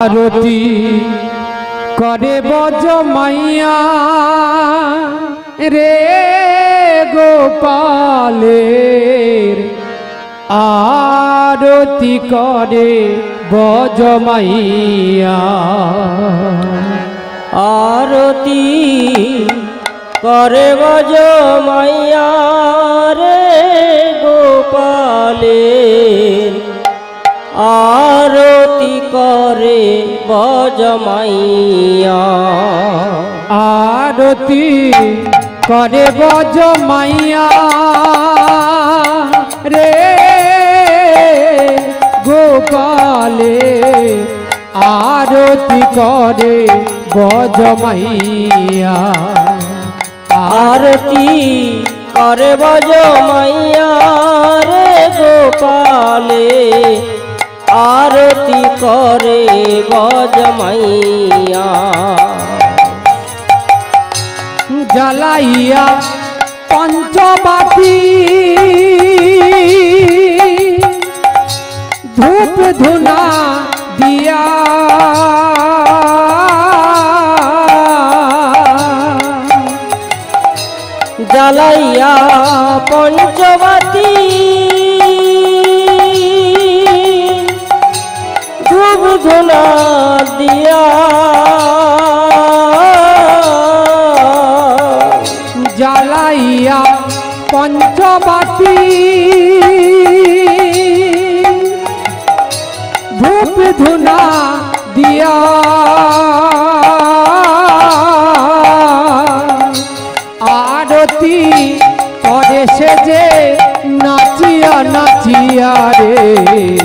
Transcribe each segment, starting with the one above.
आरती करे बज मैया रे गोपालेर आरती करे बज मैया आरती करे बज मैया रे गोपालेर आरती करे बज मैया आरती करे बज मैया रे गोपाले आरती करे बज मैया आरती करे बज मैया रे गोपाले आरती करे बज मैया जलाइया पंचबाती धूप धुना दिया जलाइया पंचबाती धूप धुना दिया जलाइया पंचबाती धूप धुना दिया आरती करे से जे नाचिया नाचिया रे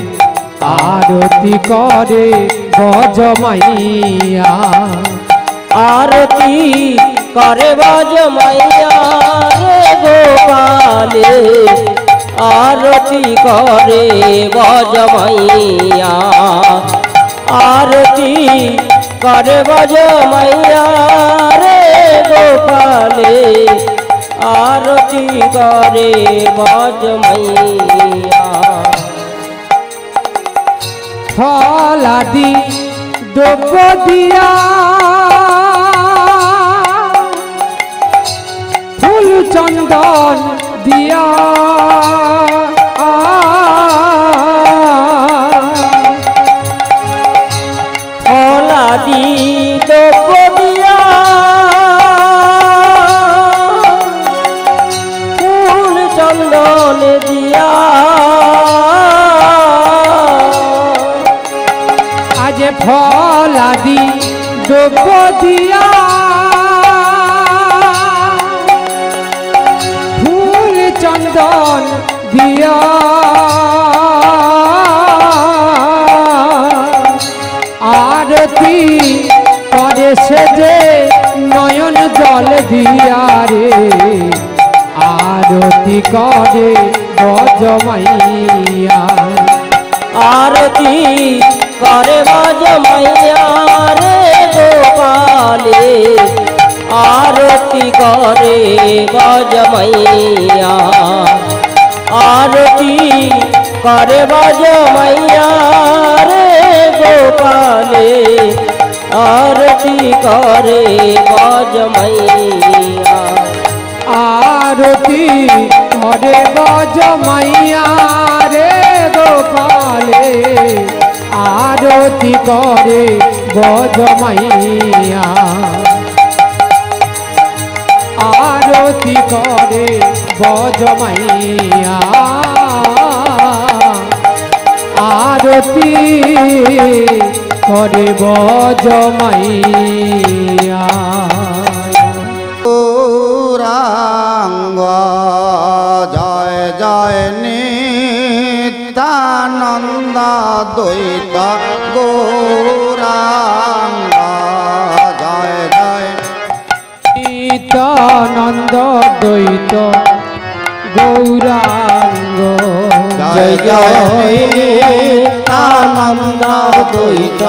आरती करे बज मैया आरती करे बज मैया रे गोपाले आरती करे बज मैया आरती करे बज मैया रे गोपाले आरती करे बज मैया फल आदि द्रव्य दिया फूल चंदन दिया फल आदि द्रव्य दिया फूल चंदन दिया आज फल आदि द्रव्य दिया फूल चंदन दिया आरती करे से जे नयन जल दिया रे आरती करे बज मैया आरती करे बज मैया रे गोपाले आरती करे बज मैया आरती करे बज मैया रे गोपाले आरती करे बज मैया आरती करे बज मैया रे गोपाले आरती करे बज मैया आरती करे बज मैया आरती करे बज मैया गौरांग जय जय नित्यानंद द्वैत गौरांग जय जय नित्यानंद द्वैत गौरांग जय जय नित्यानंद द्वैत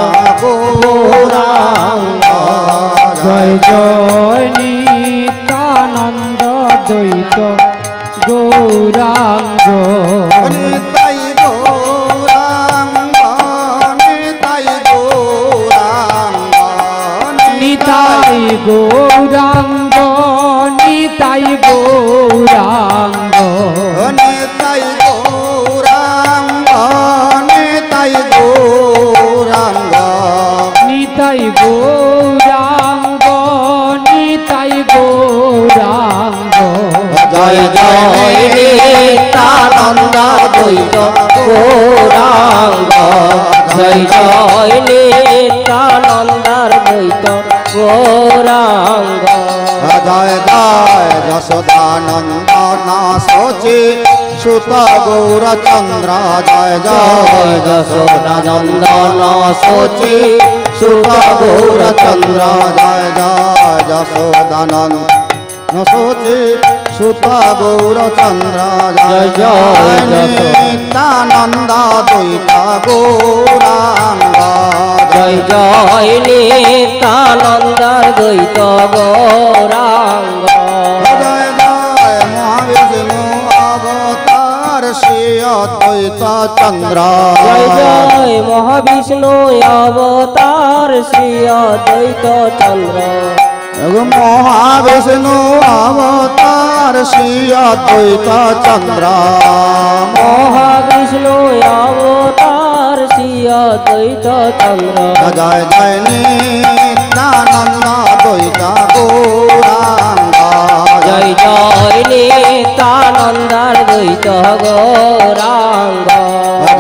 गौरांग जय जय नित्यानंद द्वैत गौरांग निताई गौरांग निताई गौरांग গৌরাঙ্গ নিতাই গৌরাঙ্গ নিতাই গৌরাঙ্গ নিতাই গৌরাঙ্গ নিতাই গৌরাঙ্গ নিতাই গৌরাঙ্গ জয় জয় নিত্যানন্দ দ্বৈত গৌরাঙ্গ জয় জয় নিত্যানন্দার দ্বৈত গৌরাঙ্গ জয় জয় যশোদানন্দন শচী সুত গৌরচন্দ্র জয় জয় যশোদানন্দন শচী সুত গৌরচন্দ্র জয় জয় যশোদানন্দ শচী সুত গৌরচন্দ্র জয় জয় নিত্যানন্দ দ্বৈত গৌরাঙ্গ জয় জয় নিত্যানন্দার দ্বৈত গৌরাঙ্গ জয় জয় মহাবিষ্ণু অবতার শ্রী অদ্বৈত চন্দ্র জয় জয় মহাবিষ্ণু অবতার শ্রী অদ্বৈত চন্দ্র মহাবিষ্ণু অবতার শ্রী অদ্বৈত চন্দ্র মহাবিষ্ণু অবতার শ্রী অদ্বৈত চন্দ্র জয় জয় নিত্যানন্দ দ্বৈত গৌরাঙ্গ জয় জয় নিত্যানন্দার দ্বৈত গৌরাঙ্গ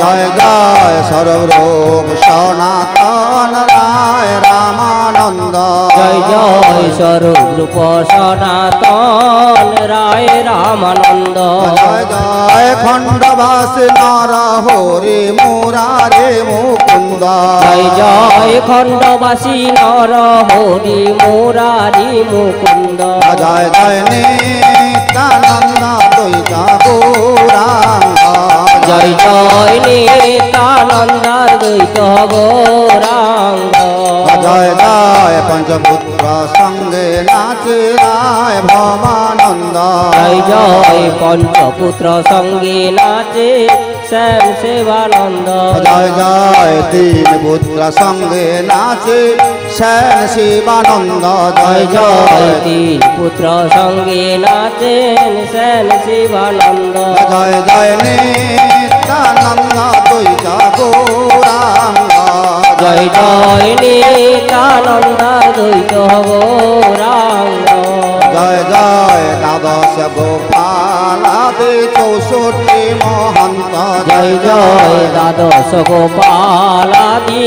জয় জয় সর্বরূপ সনাতন রায় রামানন্দ জয় জয় স্বরূপ সনাতন রায় রামানন্দ জয় জয় খণ্ডবাস নর হরি মুরারে মুকুন্দ জয় জয় খণ্ডবাসী নর হরি মুরারি মুকুন্দ জয় জয় নিত্যানন্দ দ্বৈত গৌরাঙ্গ জয় জয় নিত্যানন্দার দ্বৈত গৌরাঙ্গ জয় জয় পঞ্চপুত্র সঙ্গে নাচে রায় ভবানন্দ জয় জয় পঞ্চপুত্র সঙ্গে নাচে শ্যাম সেবানন্দ জয় জয় তিন পুত্র সঙ্গে নাচে শ্যাম শিবানন্দ জয় জয় জয় জয় তিন পুত্র সঙ্গে নাচেন শ্যাম শিবানন্দ জয় জয় নিত্যানন্দ দ্বৈত গৌরাঙ্গ জয় জয় নিত্যানন্দার দ্বৈত গৌরাঙ্গ জয় জয় দ্বাদশ গোপালাদি 64 মহন্ত জয় জয় দ্বাদশ গোপালাদি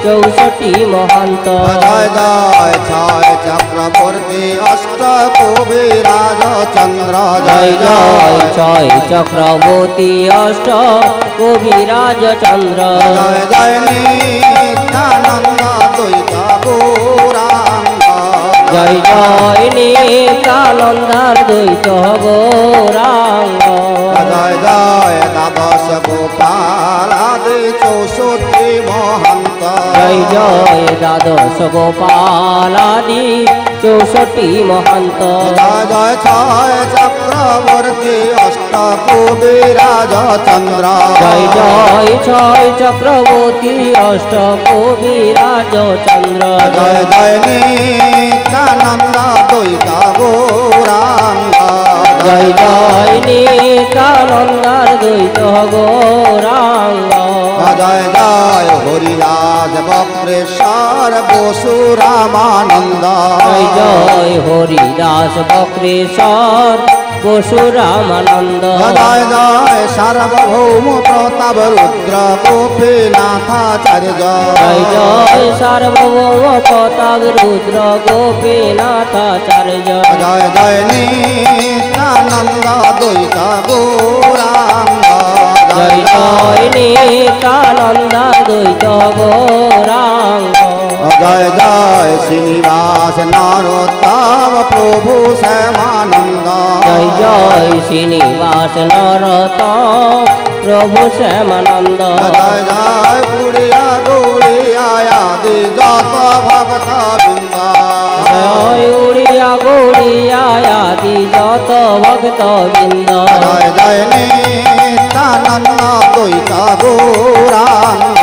64 মহন্ত জয় জয় ছয় চক্রবর্তী অষ্ট কবিরাজ চন্দ্র জয় জয় ছয় চক্রবর্তী অষ্ট কবিরাজ চন্দ্র জয় জয় নিত্যানন্দ দ্বৈত গৌরাঙ্গ জয় জয় নিত্যানন্দার দ্বৈত গৌরাঙ্গ জয় জয় দ্বাদশ গোপালাদি 64 মহন্ত জয় জয় দ্বাদশ গোপালাদি 64 মহন্ত জয় জয় ছয় চক্রবর্তী অষ্ট কবিরাজ চন্দ্র জয় জয় ছয় চক্রবর্তী অষ্ট কবিরাজ চন্দ্র জয় জয় নিত্যানন্দ দ্বৈত গৌরাঙ্গ জয় জয় নিত্যানন্দার দ্বৈত গৌরাঙ্গ জয় জয় হরিদাস বক্রেশ্বর বসু রামানন্দ জয় জয় হরিদাস বক্রেশ্বর বসু রামানন্দ জয় জয় সার্বভৌম প্রতাপ রুদ্র গোপীনাথাচার্য জয় জয় সার্বভৌম প্রতাপ রুদ্র গোপীনাথাচার্য জয় জয় নিত্যানন্দ দ্বৈত গৌরাঙ্গ জয় জয় নিত্যানন্দ দ্বৈত গৌরাঙ্গ জয় জয় শ্রীনিবাস নরোত্তম প্রভু শ্যামানন্দ জয় জয় শ্রীনিবাস নরোত্তম প্রভু শ্যামানন্দ জয় জয় পুরিয়া গৌরিয়া আদি যত ভক্ত বৃন্দ জয় উড়িয়া গৌরিয়া আদি যত ভক্ত বৃন্দ জয় জয় নিত্যানন্দ দ্বৈত গৌরাঙ্গ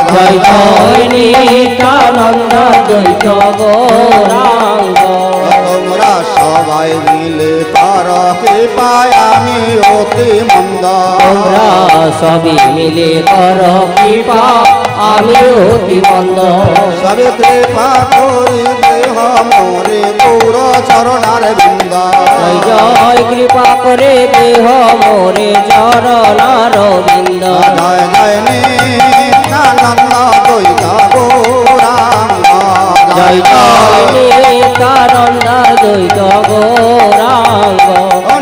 জয় জয় নিত্যানন্দ দ্বৈত গৌরাঙ্গ সবাই মিলে কর কৃপায় আমি অতি মন্দ তোমরা সবই মিলে কর কৃপা আমি অতি মন্দ সবে কৃপা করি দেহ মোরে গৌর চরণার বৃন্দ জয় জয় কৃপা করে দেহ মোরে চরণার বৃন্দ জয় জয় নিত্যানন্দ দ্বৈত গৌরাঙ্গ জয় জয় নিত্যানন্দ দ্বৈত গৌরাঙ্গ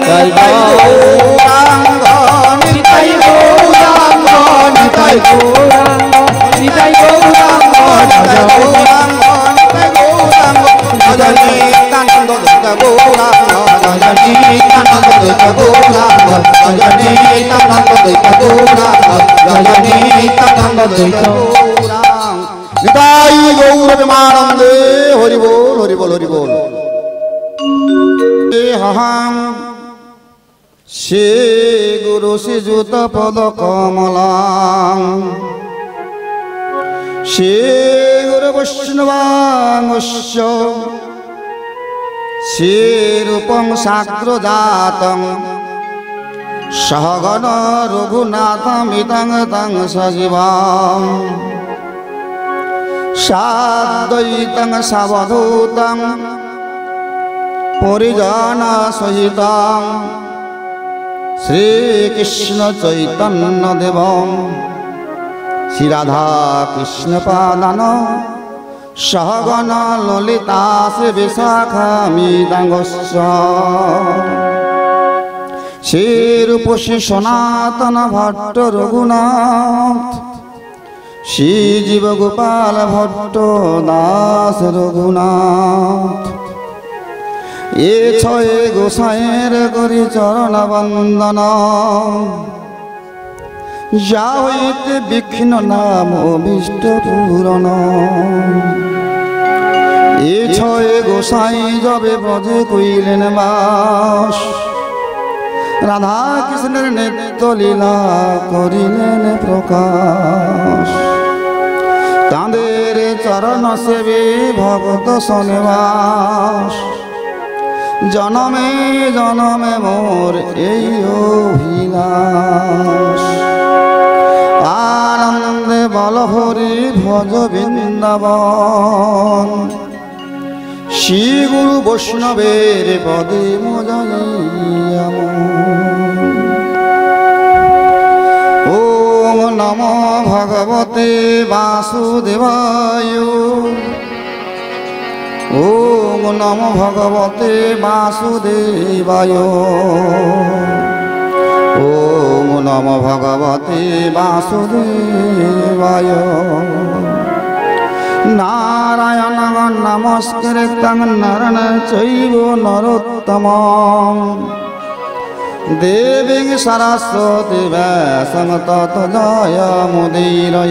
জয় জয় গৌরাঙ্গ নিতাই গৌরাঙ্গ নিতাই গৌরাঙ্গ নিতাই গৌরাঙ্গ নিতাই গৌরাঙ্গ নিতাই গৌরাঙ্গ জয় নিত্যানন্দ দ্বৈত গৌরাঙ্গ জয় নিত্যানন্দ দ্বৈত গৌরাঙ্গ জয় নিত্যানন্দ দ্বৈত গৌরাঙ্গ জয় নিত্যানন্দ দ্বৈত গৌরাঙ্গ নিতাই গৌর প্রেমানন্দে হরি বল হরি বল হরি বল হাম শ্রী গুরু শ্রীযুত পদ কমলাং শ্রী গুরু বৈষ্ণবাংশ শ্রীরূপং সাগ্রজাতং সহগণ রঘুনাথমিতং তং সজীবং সাদ্বৈতং সাবধূতং পরিজন সহিতং শ্রীকৃষ্ণ চৈতন্য দেবং শ্রী রাধা কৃষ্ণ পাদান সহগণ ললিতা শ্রী বিশাখামিতংস্য শ্রীরূপসী সনাতন ভট্ট রঘুনাথ শ্রী জীব গোপাল ভট্ট দাস রঘুনাথ এ ছয় গোসাইয়ের করি চরণ বন্দন যা হইতে বিঘ্ন নাম অভীষ্ট পূরণ এ ছয় গোসাই যবে ব্রজে কইলেন বাস রাধা কৃষ্ণের নিত্য লীলা করিলেন প্রকাশ তাঁদের চরণ সেবে ভগত সনিবাস জনমে জনমে মোর এই অভিলাষ আনন্দে বল হরি ভজ বৃন্দাবন শ্রী গুরু বৈষ্ণবের পদে মজাইয়াম ওম নমো ভগবতে বাসুদেবায় ওম নমো ভগবতে বাসুদেবায় ওম নমো ভগবতে বাসুদেবায় নারায়ণ নমস্কৃত্যং নরং চৈব নরোত্তমং দেবীং সরস্বতী ব্যাসং ততো জয়মুদীরয়েৎ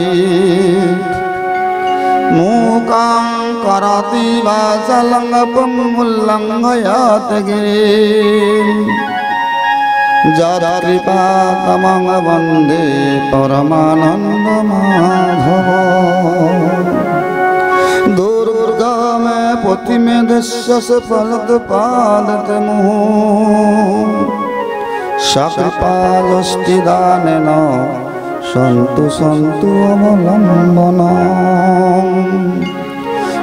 मूकां करति वाचालं पुंगुल्लङ्घयत गिरिं जत्कृपातमं वन्दे परमानन्दमाधव दुर्गमे पतिमे दस्यस फलदपादते मुहुः सकृपादस्तिदानेन सन्तु सन्तु अवलम्बनम्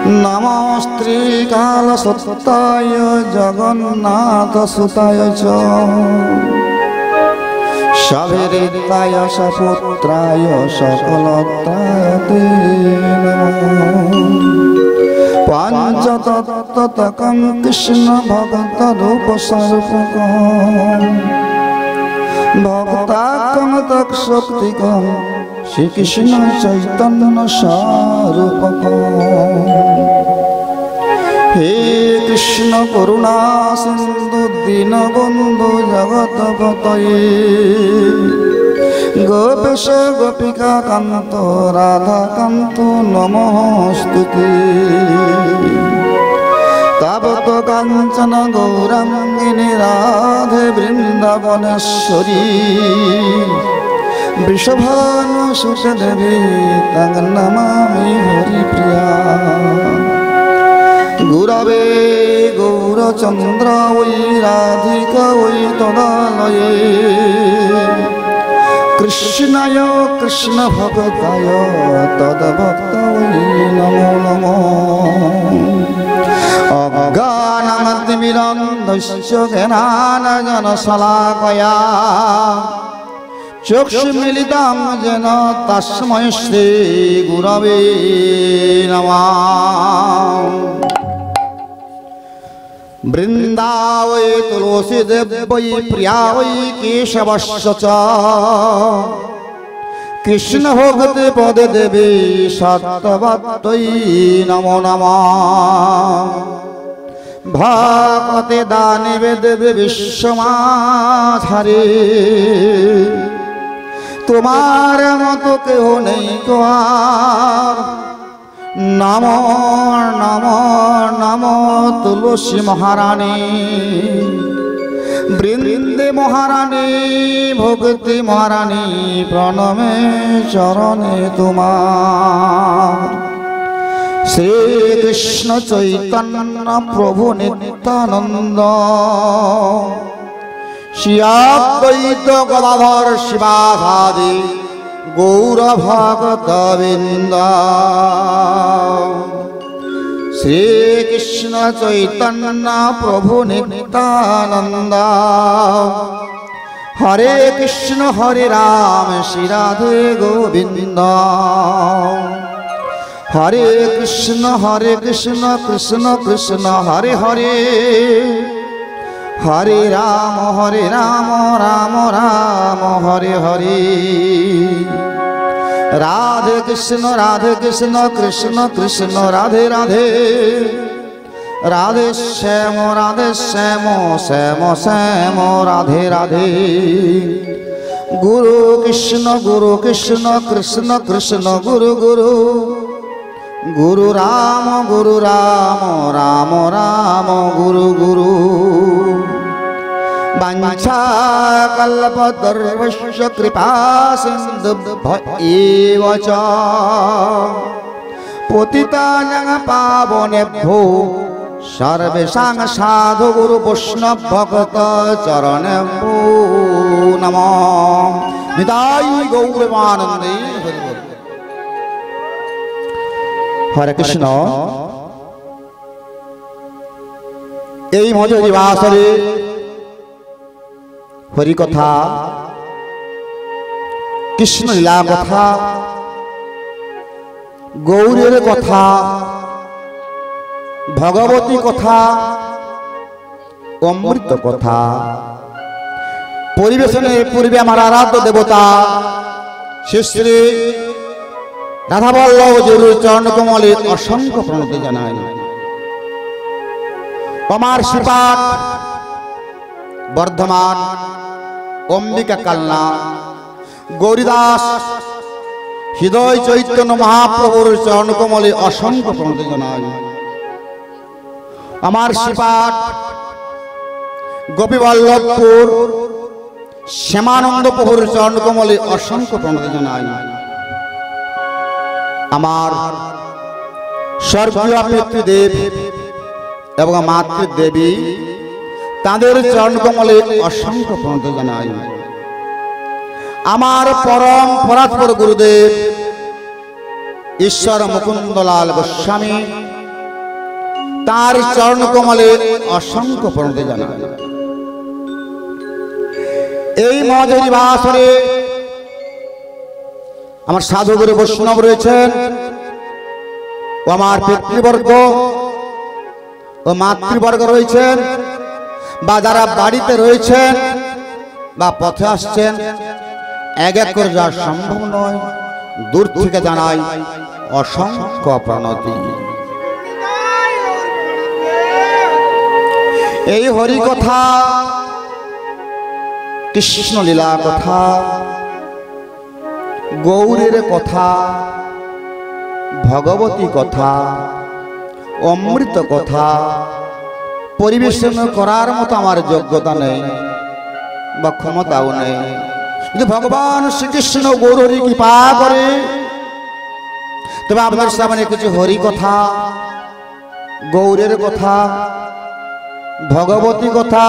नमस्त्रीकालसत्ताय जगन्नाथसुताय च सविरिताय सपुत्राय सकलत्राय ते नमः पञ्चतत्त्वतकं कृष्णभक्तरूपस्वरूपकम् भक्ताकं तत्शक्तिकं श्रीकृष्ण चैतन्य स्वरूपकम् हे कृष्ण करुणा सिंधु दीनबंधु जगतपतये गोपेश गोपिका कांत राधा कांत नमोस्तुते तावत कांचन गौरांगिनी राधे वृंदावनेश्वरी वृषभानुसुते देवी तं नमामि हरिप्रिया गुरवे गौर গৌরচন্দ্র ওই রাধিকা ওই তদালয়ে কৃষ্ণায় কৃষ্ণ ভগতায় তদ্ভক্ত ওই নমো নমো অজ্ঞানমতিমিরন্ধস্য জ্ঞানাঞ্জনশলাকয়া চক্ষুমিলিতাং যেন তস্मै শ্রী গুরবে নমঃ বৃন্দাবৈ তুলসী দেবৈ প্রিয়াবৈ কেশবস্য চ কৃষ্ণ ভক্তি পদে দেবী সত্যবত্যৈ নমো নমঃ ভক্তে দানিবে দেবে বিশ্বমাঝারে তোমার মতো কেউ নেই গো আর নমো নমো নমো তুলসী মহারানী বৃন্দে মহারানী ভক্তি মহারানী প্রণমে চরণে তোমার শ্রীকৃষ্ণ চৈতন্য প্রভু নিত্যানন্দ শ্রীঅদ্বৈত গদাধর শিবাসাদি গৌর ভক্তবৃন্দ শ্রীকৃষ্ণ চৈতন্য প্রভু নিত্যানন্দ হরে কৃষ্ণ রাম শ্রী রাধে গোবিন্দ হরে কৃষ্ণ কৃষ্ণ কৃষ্ণ হরে হরে হরে রাম রাম রাম হরে হরে রাধে কৃষ্ণ কৃষ্ণ কৃষ্ণ রাধে রাধে রাধে শ্যাম শ্যাম শ্যাম রাধে রাধে গুরু কৃষ্ণ কৃষ্ণ কৃষ্ণ গুরু গুরু গুরু রাম রাম রাম গুরু গুরু বাঞ্ছা কল্পতরুশ্চ কৃপা সিন্ধুভ্য চ পতিতানাং পাবনেভ্যো সর্বেষাং সাধু গুরু বৈষ্ণব ভক্ত চরণেভ্যো নমঃ নিতাই গৌরবানন্দে হরি বল। হরে কৃষ্ণ। এই মজুরি বাসরে হরি কথা, কৃষ্ণ লীলা কথা, গৌরের কথা, ভগবতী কথা, অমৃত কথা পরিবেশনের পূর্বে আমার আরাধ্য দেবতা শ্রী শ্রী রাধাবল্লভ গুরুর চরণ কমলে অসংখ্য প্রণতি জানাই। আমার শ্রীপাঠ বর্ধমান অম্বিকা কালনা গৌরীদাস হৃদয় চৈতন্য মহাপ্রভুর চরণ কমলে অসংখ্য প্রণতি জানাই। আমার শ্রীপাঠ গোপীবল্লভপুর শ্যামানন্দ প্রভুর চরণ কমলে অসংখ্য প্রণতি জানাই। আমার স্বর্গীয় পিতৃদেব এবং মাতৃদেবী তাদের চরণ কমলে অসংখ্য প্রণতি জানাই। আমার পরম পরাৎপর গুরুদেব ঈশ্বর মুকুন্দলাল গোস্বামী তার চরণ কমলে অসংখ্য প্রণতি জানাই। এই মজুরি বাসরে আমার সাধুগুরু বৈষ্ণব রয়েছেন ও আমার পিতৃবর্গ ও মাতৃবর্গ রয়েছেন, বা যারা বাড়িতে রয়েছেন বা পথে আসছেন, এক এক করে যাওয়া সম্ভব নয়, দূর থেকে জানাই অসংখ্য প্রণতি। এই হরি কথা, কৃষ্ণ লীলা কথা, গৌরের কথা, ভগবতী কথা, অমৃত কথা পরিবেশন করার মতো আমার যোগ্যতা নেই বা ক্ষমতাও নেই। যদি ভগবান শ্রীকৃষ্ণ গৌরহরি কৃপা করে তবে আপনার সামনে কিছু হরি কথা, গৌরের কথা, ভগবতী কথা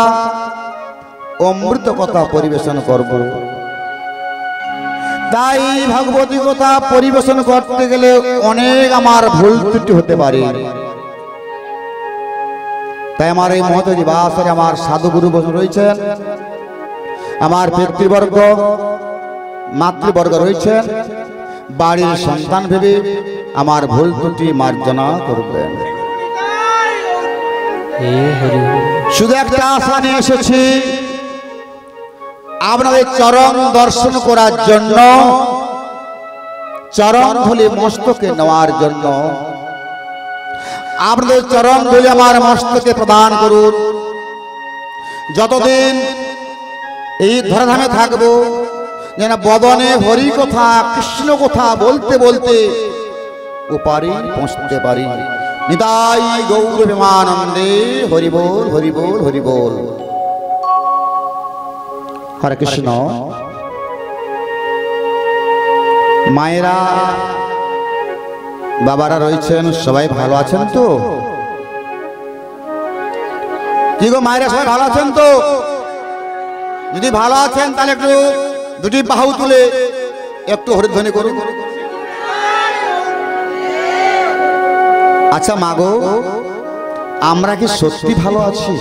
অমৃত কথা পরিবেশন করব। তাই ভগবতী কথা পরিবেশন করতে গেলে অনেক আমার ভুল ত্রুটি হতে পারে। তাই আমার এই মহোদয় বাসরে আমার সাধুগুরু বসে রয়েছেন, আমার পিতৃবর্গ মাতৃবর্গ রয়েছেন, বাড়ির সন্তান ভেবে আমার ভুল ত্রুটি মার্জনা করবেন। শুধু একটা আশা নিয়ে এসেছি আপনাদের চরণ দর্শন করার জন্য, চরণ ধুলি মস্তকে নেওয়ার জন্য। আপনাদের চরণ ধুলি আমার মস্তকে প্রদান করুন। যতদিন এই ধরাধামে থাকবো যেন বদনে হরি কথা কৃষ্ণ কথা বলতে বলতে ওপারে পৌঁছতে পারি। নিতাই গৌর প্রেমানন্দে হরি বল হরি বল হরি বল। হরে কৃষ্ণ। মায়েরা বাবারা রয়েছেন, সবাই ভালো আছেন তো? কি গো মায়েরা সবাই ভালো আছেন তো? যদি ভালো আছেন তাহলে একটু দুটি বাহু তুলে একটু হরিধ্বনি করুন। আচ্ছা মাগো, আমরা কি সত্যি ভালো আছি?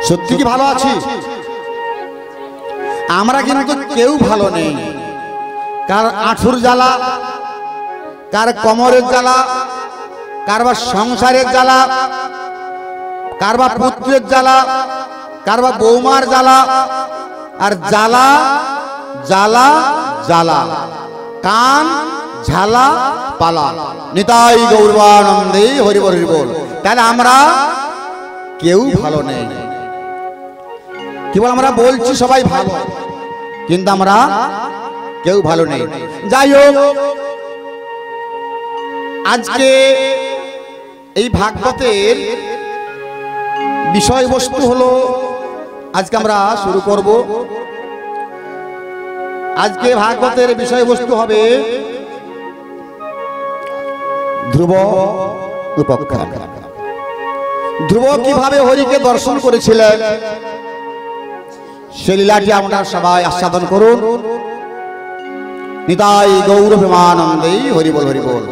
সত্যি কি ভালো আছি? আমরা কিন্তু কেউ ভালো নেই। কার আঁঠুর জ্বালা, কার কোমরের জ্বালা, কার বা সংসারের জ্বালা, কার বা পুত্রের জ্বালা, কার বা বৌমার জ্বালা, আর জ্বালা জ্বালা জ্বালা, কান ঝালা পালা। নিতাই গৌরবানন্দে হরি বল হরি বল। তাহলে আমরা কেউ ভালো নেই। কেবল আমরা বলছি সবাই ভালো, কিন্তু আমরা কেউ ভালো নেই। যাই হোক, আজকে এই ভাগবতের বিষয়বস্তু হলো, আজকে আমরা শুরু করব। আজকে ভাগবতের বিষয়বস্তু হবে ধ্রুব উপাখ্যান। ধ্রুব কিভাবে হরিকে দর্শন করেছিলেন সে লীলাটি আপনারা সবাই আস্বাদন করুন। নিতাই গৌর প্রেমানন্দে হরি বল হরি বল।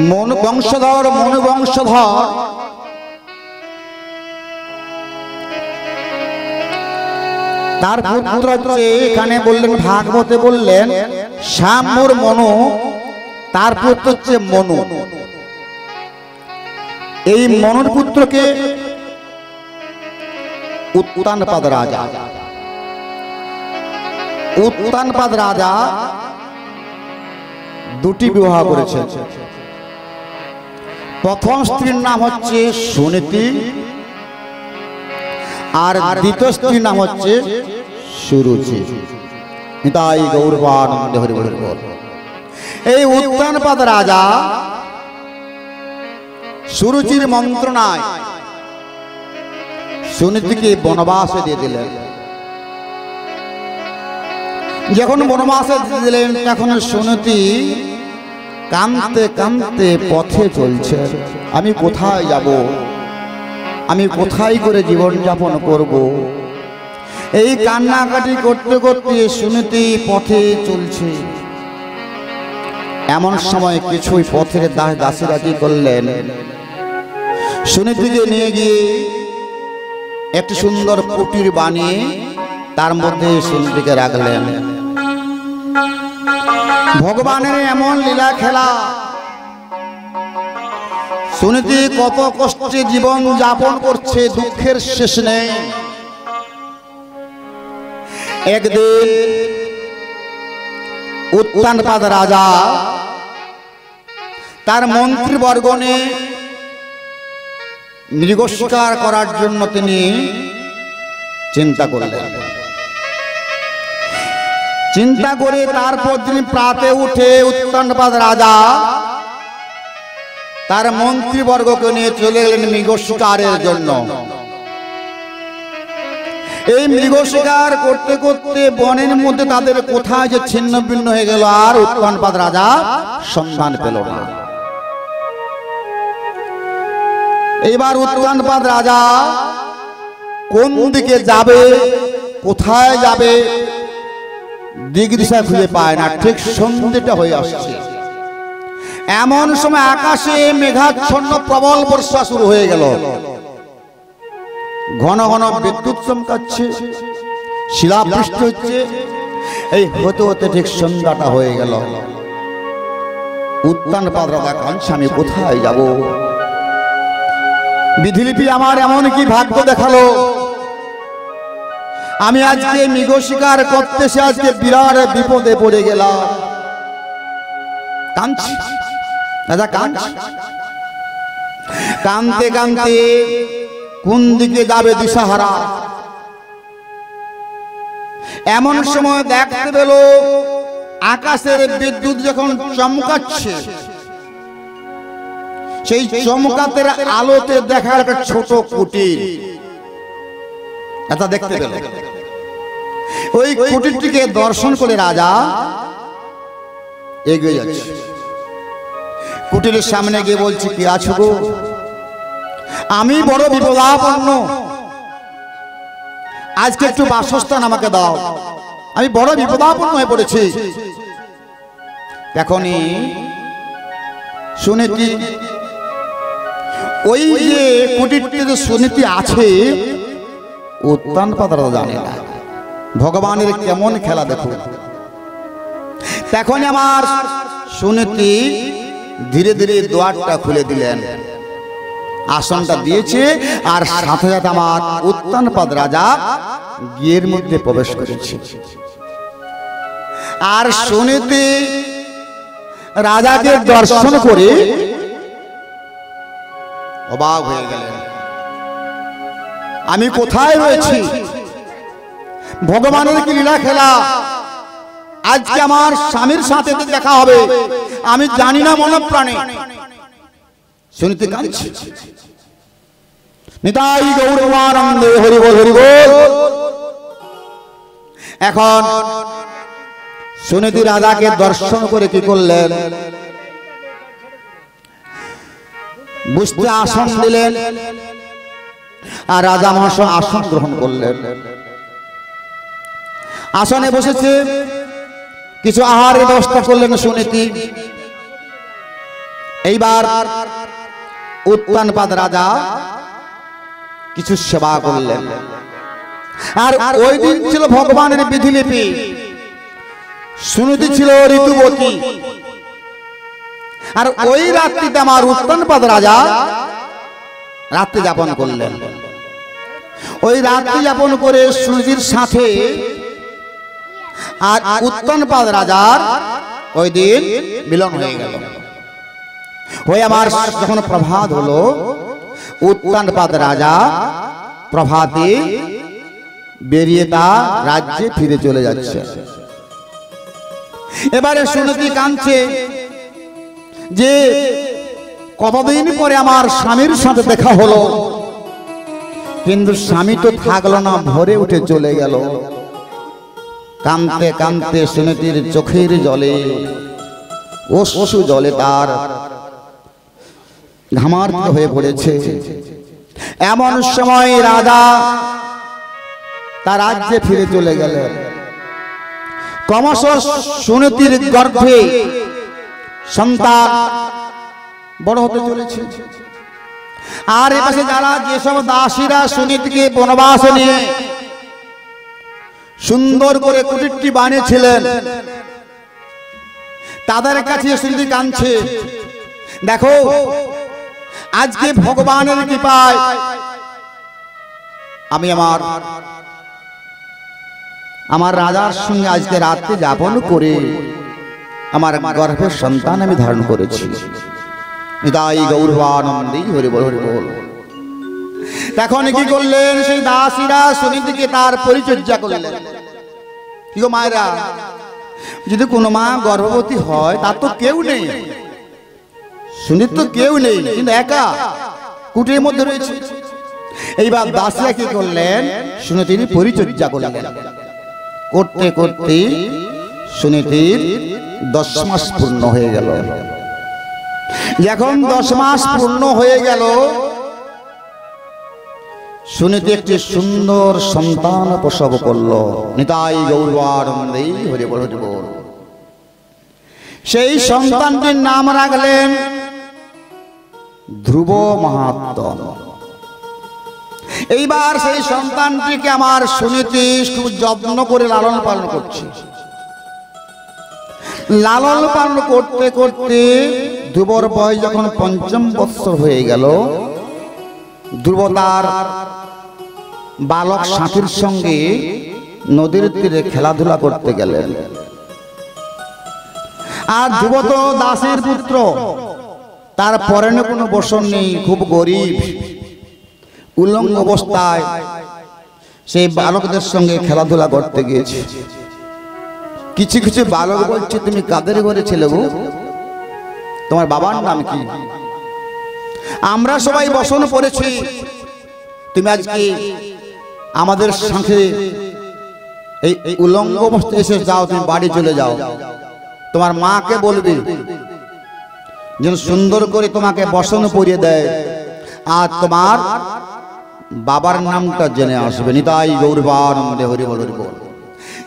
মনু বংশধর তার পুত্র হচ্ছে, এখানে বললেন ভাগবতে বললেন শ্যামর মনু, তার পুত্র হচ্ছে মনু। এই মনুর পুত্রকে উত্তানপাদ রাজা, উত্তানপাদ রাজা দুটি বিবাহ করেছেন। প্রথম স্ত্রীর নাম হচ্ছে সুনীতি, আর দ্বিতীয় স্ত্রীর নাম হচ্ছে সুরুচি। নিতাই গৌরবানন্দে হরি বল হরি বল। এই উত্তানপাদ রাজা সুরুচির মন্ত্রণায় সুনীতিকে বনবাসে দিয়ে দিলেন। যখন বনবাসে দিয়ে দিলেন তখন সুনীতি কাঁদতে কাঁদতে পথে চলছে। আমি কোথায় যাব? আমি কোথায় করে জীবন যাপন করব? এই কান্নাকাটি করতে করতে সুনীতি পথে চলছে। এমন সময় কিছুই পথের দাসীরা কি করলেন, সুনীতিকে নিয়ে গিয়ে একটি সুন্দর কুটির বানিয়ে তার মধ্যে সুনীতিকে রাখলেন। ভগবানের এমন লীলা খেলা। সুনীতি কত কষ্টে জীবন যাপন করছে, দুঃখের শেষ নেই। একদিন উত্তানপাদ রাজা তার মন্ত্রীবর্গ নিয়ে মৃগশিকার করার জন্য তিনি চিন্তা করলেন। চিন্তা করে তারপর তিনি প্রাতে উঠে উত্তানপাদ রাজা তার মন্ত্রীবর্গকে নিয়ে চলে গেলেন মৃগ শিকারের জন্য। এই মৃগ শিকার করতে করতে বনের মধ্যে তাদের কোথায় যে ছিন্ন ভিন্ন হয়ে গেল, আর উৎপানপাদ রাজা সন্ধান পেল না। এইবার উৎপানপাদ রাজা কোন দিকে যাবে, কোথায় যাবে, দিক দিশা খুঁজে পায় না। ঠিক সন্ধ্যেটা হয়ে আসছে, এমন সময় আকাশে মেঘাচ্ছন্ন প্রবল বর্ষা শুরু হয়ে গেল। ঘন ঘন বিদ্যুৎ চমকাচ্ছে, শিলাবৃষ্টি হচ্ছে। এই হতে হতে ঠিক সন্ধ্যাটা হয়ে গেল। উৎপানপাদ রাজা কাঁদছে, আমি কোথায় যাব? বিধিলিপি আমার এমন কি ভাগ্য দেখালো, আমি আজকে মৃগ শিকার করতে সে আজকে বিরাট বিপদে পড়ে গেলাম। কাঁদছি রাজা, কাঁদতে কাঁদতে কোন দিকে যাবে দিশাহারা। এমন সময় দেখতে পেল আকাশের বিদ্যুৎ যখন চমকাচ্ছে, সেই চমকাতের আলোতে দেখার একটা ছোট কুটির এটা দেখতে পেল। ওই কুটিরটিকে দর্শন করে রাজা এগিয়ে যাচ্ছে। কুটিরের সামনে গিয়ে বলছে, কি আছো গো? আমি বড় বিপদাপন্ন, আজকে একটু বাসস্থান আমাকে দাও, আমি বড় বিপদাপন্ন হয়ে পড়েছি। এখনই সুনীতি, ওই যে কুটিরটিতে সুনীতি আছে, উৎপানপাদ রাজা জানে না। ভগবানের কেমন খেলা দেখো। তখন আমার সুনীতি ধীরে ধীরে দ্বারটা খুলে দিলেন, আসনটা দিয়েছে, আর সাথে সাথে আমার উৎপানপাদ রাজা গিয়ের মধ্যে প্রবেশ করেছে। আর সুনীতি রাজাকে দর্শন করে অবাক হয়ে গেলেন, আমি কোথায় রয়েছি? ভগবানের কি লীলা খেলা, আজকে আমার স্বামীর সাথে দেখা হবে, আমি জানি না মনে প্রাণে। শুনতে কাঁদছে, নিতাই গৌরবানন্দে হরি বল হরি বল। এখন সুনীতি রাজাকে দর্শন করে কি করলেন, বুঝতে আসন দিলেন, আর রাজা মহাশয় আসন গ্রহণ করলেন। আসনে বসেছে, কিছু আহারের ব্যবস্থা করলেন সুনীতি। এইবার উৎপানপাদ রাজা কিছু সেবা করলেন। আর ওই দিন ছিল ভগবানের বিধিলিপি, সুনীতি ছিল ঋতুবতী। আর ওই রাত্রিতে আমার উৎপানপাদ রাজা রাত্রি যাপন করলেন। ওই রাত্রি যাপন করে সুনীতির সাথে আর উৎপানপাদ রাজার ওই দিন মিলন হয়ে গেল। হয়ে আমার যখন প্রভাত হলো, উৎপানপাদ রাজা প্রভাতে বেরিয়ে তার রাজ্যে ফিরে চলে যাচ্ছে। এবারে সুনীতি কাঁদছে যে কতদিন পরে আমার স্বামীর সাথে দেখা হলো, কিন্তু স্বামী তো থাকলো না, ভরে উঠে চলে গেল। কাঁদতে কাঁদতে সুনীতির চোখের জলে অশ্রু জলে তার ঘামার্ত হয়ে পড়েছে। এমন সময় রাজা তার রাজ্যে ফিরে চলে গেলেন। ক্রমশ সুনীতির গর্ভে সন্তান বড় হতে চলেছে। আর এপাশে যারা যেসব দাসীরা সুনীতিকে বনবাস নিয়ে সুন্দর করে কুটিরটি বানিয়েছিলেন, তাদের কাছে সুনীতি কাঁদছে, দেখো আজকে ভগবানের কৃপায় আমি আমার রাজার সঙ্গে আজকে রাত্রি যাপন করে আমার গর্ভের সন্তান আমি ধারণ করেছি। নিতাই গৌরবানন্দে হরি বল হরি বল। তখন কি করলেন, সেই দাসীরা সুনীতিকে তার পরিচর্যা করলেন। কি গো মায়েরা, যদি কোনো মা গর্ভবতী হয়, তার তো কেউ নেই, সুনীতি তো কেউ নেই, কিন্তু একা কুটির মধ্যে রয়েছে। এইবার দাসিয়া কি করলেন, সুনীতির পরিচর্যা করলেন। করতে করতে সুনীতির 10 মাস পূর্ণ হয়ে গেল। যখন 10 মাস পূর্ণ হয়ে গেল, সুনীতি একটি সুন্দর সন্তান প্রসব করল। নিতাই গৌরানন্দে হরি বল হরি বল। সেই সন্তানটির নাম রাখলেন ধ্রুব মাহাত্ম। এইবার সেই সন্তানটিকে আমার সুনীতি খুব যত্ন করে লালন পালন করছে। লালন পালন করতে করতে ধ্রুবর বয়স যখন 5ম বৎসর হয়ে গেল, ধ্রুব তার বালক সাথীর সঙ্গে নদীর তীরে খেলাধুলা করতে গেলেন। আর ধ্রুব তো দাসের পুত্র, তার পরনে কোনো বসন নেই, খুব গরিব, উলঙ্গ অবস্থায় সেই বালকদের সঙ্গে খেলাধুলা করতে গিয়েছে। কিছু কিছু বালক বলছে, তুমি কাদের ঘরে ছেলে গো? তোমার বাবার নাম কি? আমরা সবাই বসন পড়েছি, তুমি আজকে আমাদের সাথে এই উলঙ্গ অবস্থায় এসে যাও, তুমি বাড়ি চলে যাও। তোমার মাকে বলবে যেন সুন্দর করে তোমাকে বসন পরিয়ে দেয়, আর তোমার বাবার নামটা জেনে আসবে। নিতাই গৌরানন্দে হরি বল হরি বল।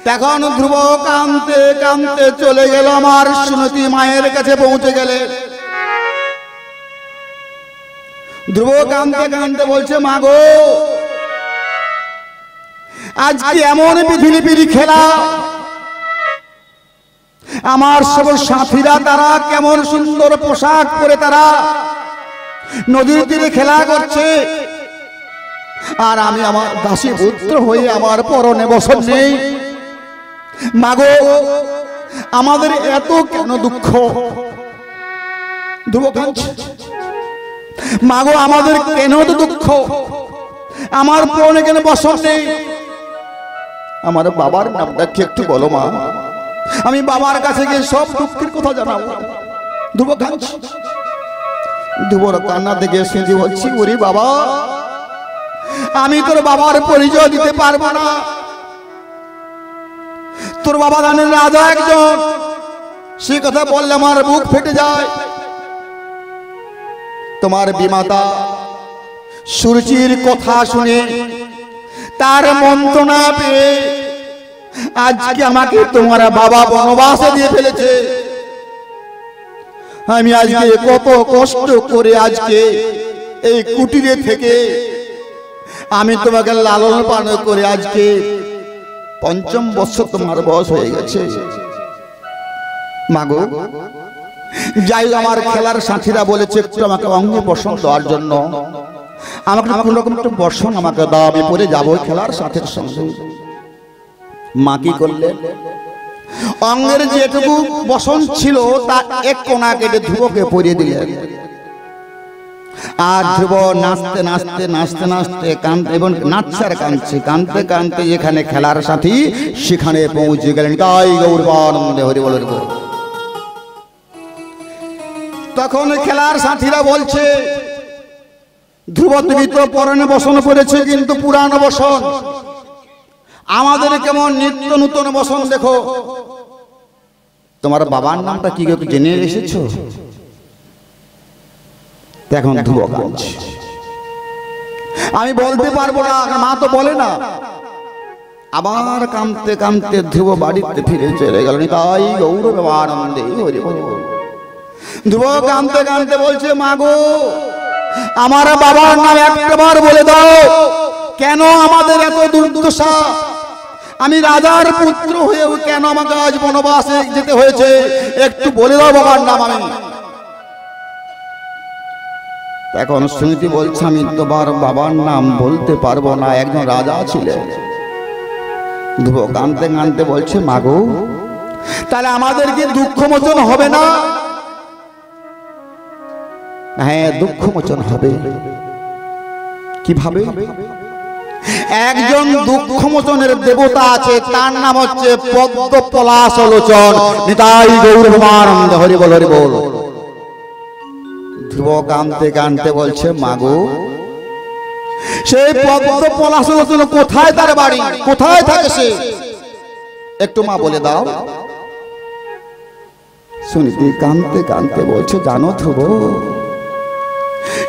তখন ধ্রুব কাঁদতে কাঁদতে চলে গেল, আমার সুনীতি মায়ের কাছে পৌঁছে গেলে। ধ্রুব কাঁদতে কাঁদতে বলছে, মা গো, আজকে এমন বিধিলিপিরি খেলা, আমার সব সাথীরা তারা কেমন সুন্দর পোশাক পরে তারা নদীর তীরে খেলা করছে, আর আমি আমার দাসী পুত্র হয়ে আমার পরনে বসন নেই। মাগো, আমাদের এত কেন দুঃখ? ধ্রুব কাঁদছে, মাগো আমাদের কেন তো দুঃখ? আমার পরনে কেন বসন নেই? আমার বাবার নামটা কি একটু বলো মা, আমি বাবার কাছে গিয়ে সব দুঃখের কথা জানাবো। ধ্রুব কাঁদছে। ধ্রুবর কান্না দেখে শুনছি, বলছি, ওরে বাবা, আমি তোর বাবার পরিচয় দিতে পারবো না। তোর বাবা জানেন রাজা একজন, সে কথা বললে আমার বুক ফেটে যায়। তোমার বিমাতা সুরুচির কথা শুনে তার মন্ত্রণা পেয়ে আজকে আমাকে তোমার বাবা বনবাসে দিয়ে ফেলেছে। আমি আজকে কত কষ্ট করে আজকে এই কুটিরে থেকে আমি তোমাকে লালন পালন করে আজকে 5ম বৎসর তোমার বয়স হয়ে গেছে। মাগো, যাই আমার খেলার সাথীরা বলেছে একটু আমাকে অঙ্গে বসন দেওয়ার জন্য, আমাকে কোন রকম একটু বসন আমাকে দাও, আমি পরে যাবো খেলার সাথীর সঙ্গে। মা কি করলেন, অঙ্গের যেটুকু বসন ছিল তার এক কোনা কেটে ধ্রুবকে পরিয়ে দিলেন। আর ধ্রুব নাচতে নাচতে নাচতে নাচতে কাঁদতে এবং নাচছে আর কাঁদছে, কাঁদতে কাঁদতে যেখানে খেলার সাথী সেখানে পৌঁছে গেলেন। তাই গৌরানন্দে হরি বল হরি বল। তখন খেলার সাথীরা বলছে, ধ্রুব তুমি তো পরনে বসন করেছে, কিন্তু পুরানো বসন, আমাদের কেমন নিত্য নূতন বসন দেখো। তোমার বাবার নামটা কি জেনে এসেছো? এখন ধ্রুব কাঁদছে, আমি বলতে পারবো না, মা তো বলে না। আবার কাঁদতে কাঁদতে ধ্রুব বাড়িতে ফিরে চলে গেল। তাই গৌরানন্দে হরি বল। ধ্রুব কাঁদতে কাঁদতে বলছে, মা গো, আমার বাবার নাম একবার বলে দাও, কেন আমাদের এত দুর্দশা? আমি রাজার পুত্র হয়েও কেন আমাকে আজ বনবাসে যেতে হয়েছে? একটু বলে দাও বাবার নাম। আমি এখন সুনীতি বলছে, আমি তোমার বাবার নাম বলতে পারবো না, একজন রাজা ছিলেন। ধ্রুব কাঁদতে কাঁদতে বলছে, মা গো, তাহলে আমাদের কি দুঃখ মোচন হবে না? হ্যাঁ, দুঃখ মোচন হবে। কিভাবে? একজন দুঃখ মোচনের দেবতা আছে, তার নাম হচ্ছে পদ্ম পলাশ লোচন। নিতাই গৌরানন্দে হরি বল হরি বল। ধ্রুব কাঁদতে কাঁদতে বলছে মাগো সেই পদ্ম পলাশলোচন কোথায় তার বাড়ি, কোথায় থাকে সে, একটু মা বলে দাও। সুনীতি কাঁদতে কাঁদতে বলছে জানো ধ্রুব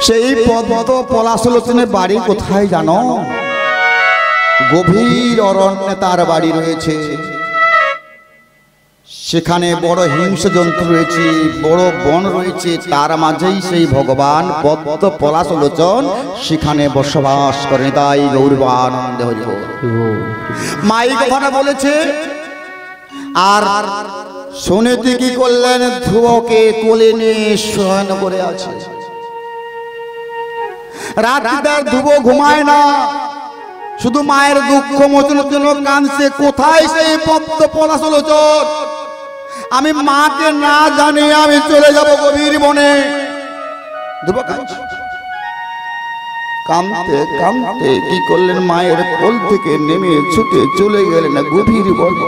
সেই পদ্ম পলাশলোচনের বাড়ি কোথায় জানো? গভীর অরণ্যে তার বাড়ি রয়েছে, সেখানে বড় হিংস্র জন্তু রয়েছে, বড় বন রয়েছে, তার মাঝেই সেই ভগবান পদ্ম পলাশলোচন সেখানে বসবাস করেন। তাই গৌরবানন্দে হরি বল। মাই কথাটা বলেছে আর সুনীতি কি করলেন, ধ্রুবকে কোলে নিয়ে শয়ন করে আছে। রাত্রিতে ধ্রুব ঘুমায় না, শুধু মায়ের দুঃখ মোচনের জন্য কাঁদছে। কোথায় সেই পদ্ম পলাশলোচন? আমি মাকে না জানি আমি চলে যাব গভীর বনে। ধ্রুব কাঁদতে কাঁদতে কি করলেন, মায়ের কোল থেকে নেমে ছুটে চলে গেলেন গভীর বনে।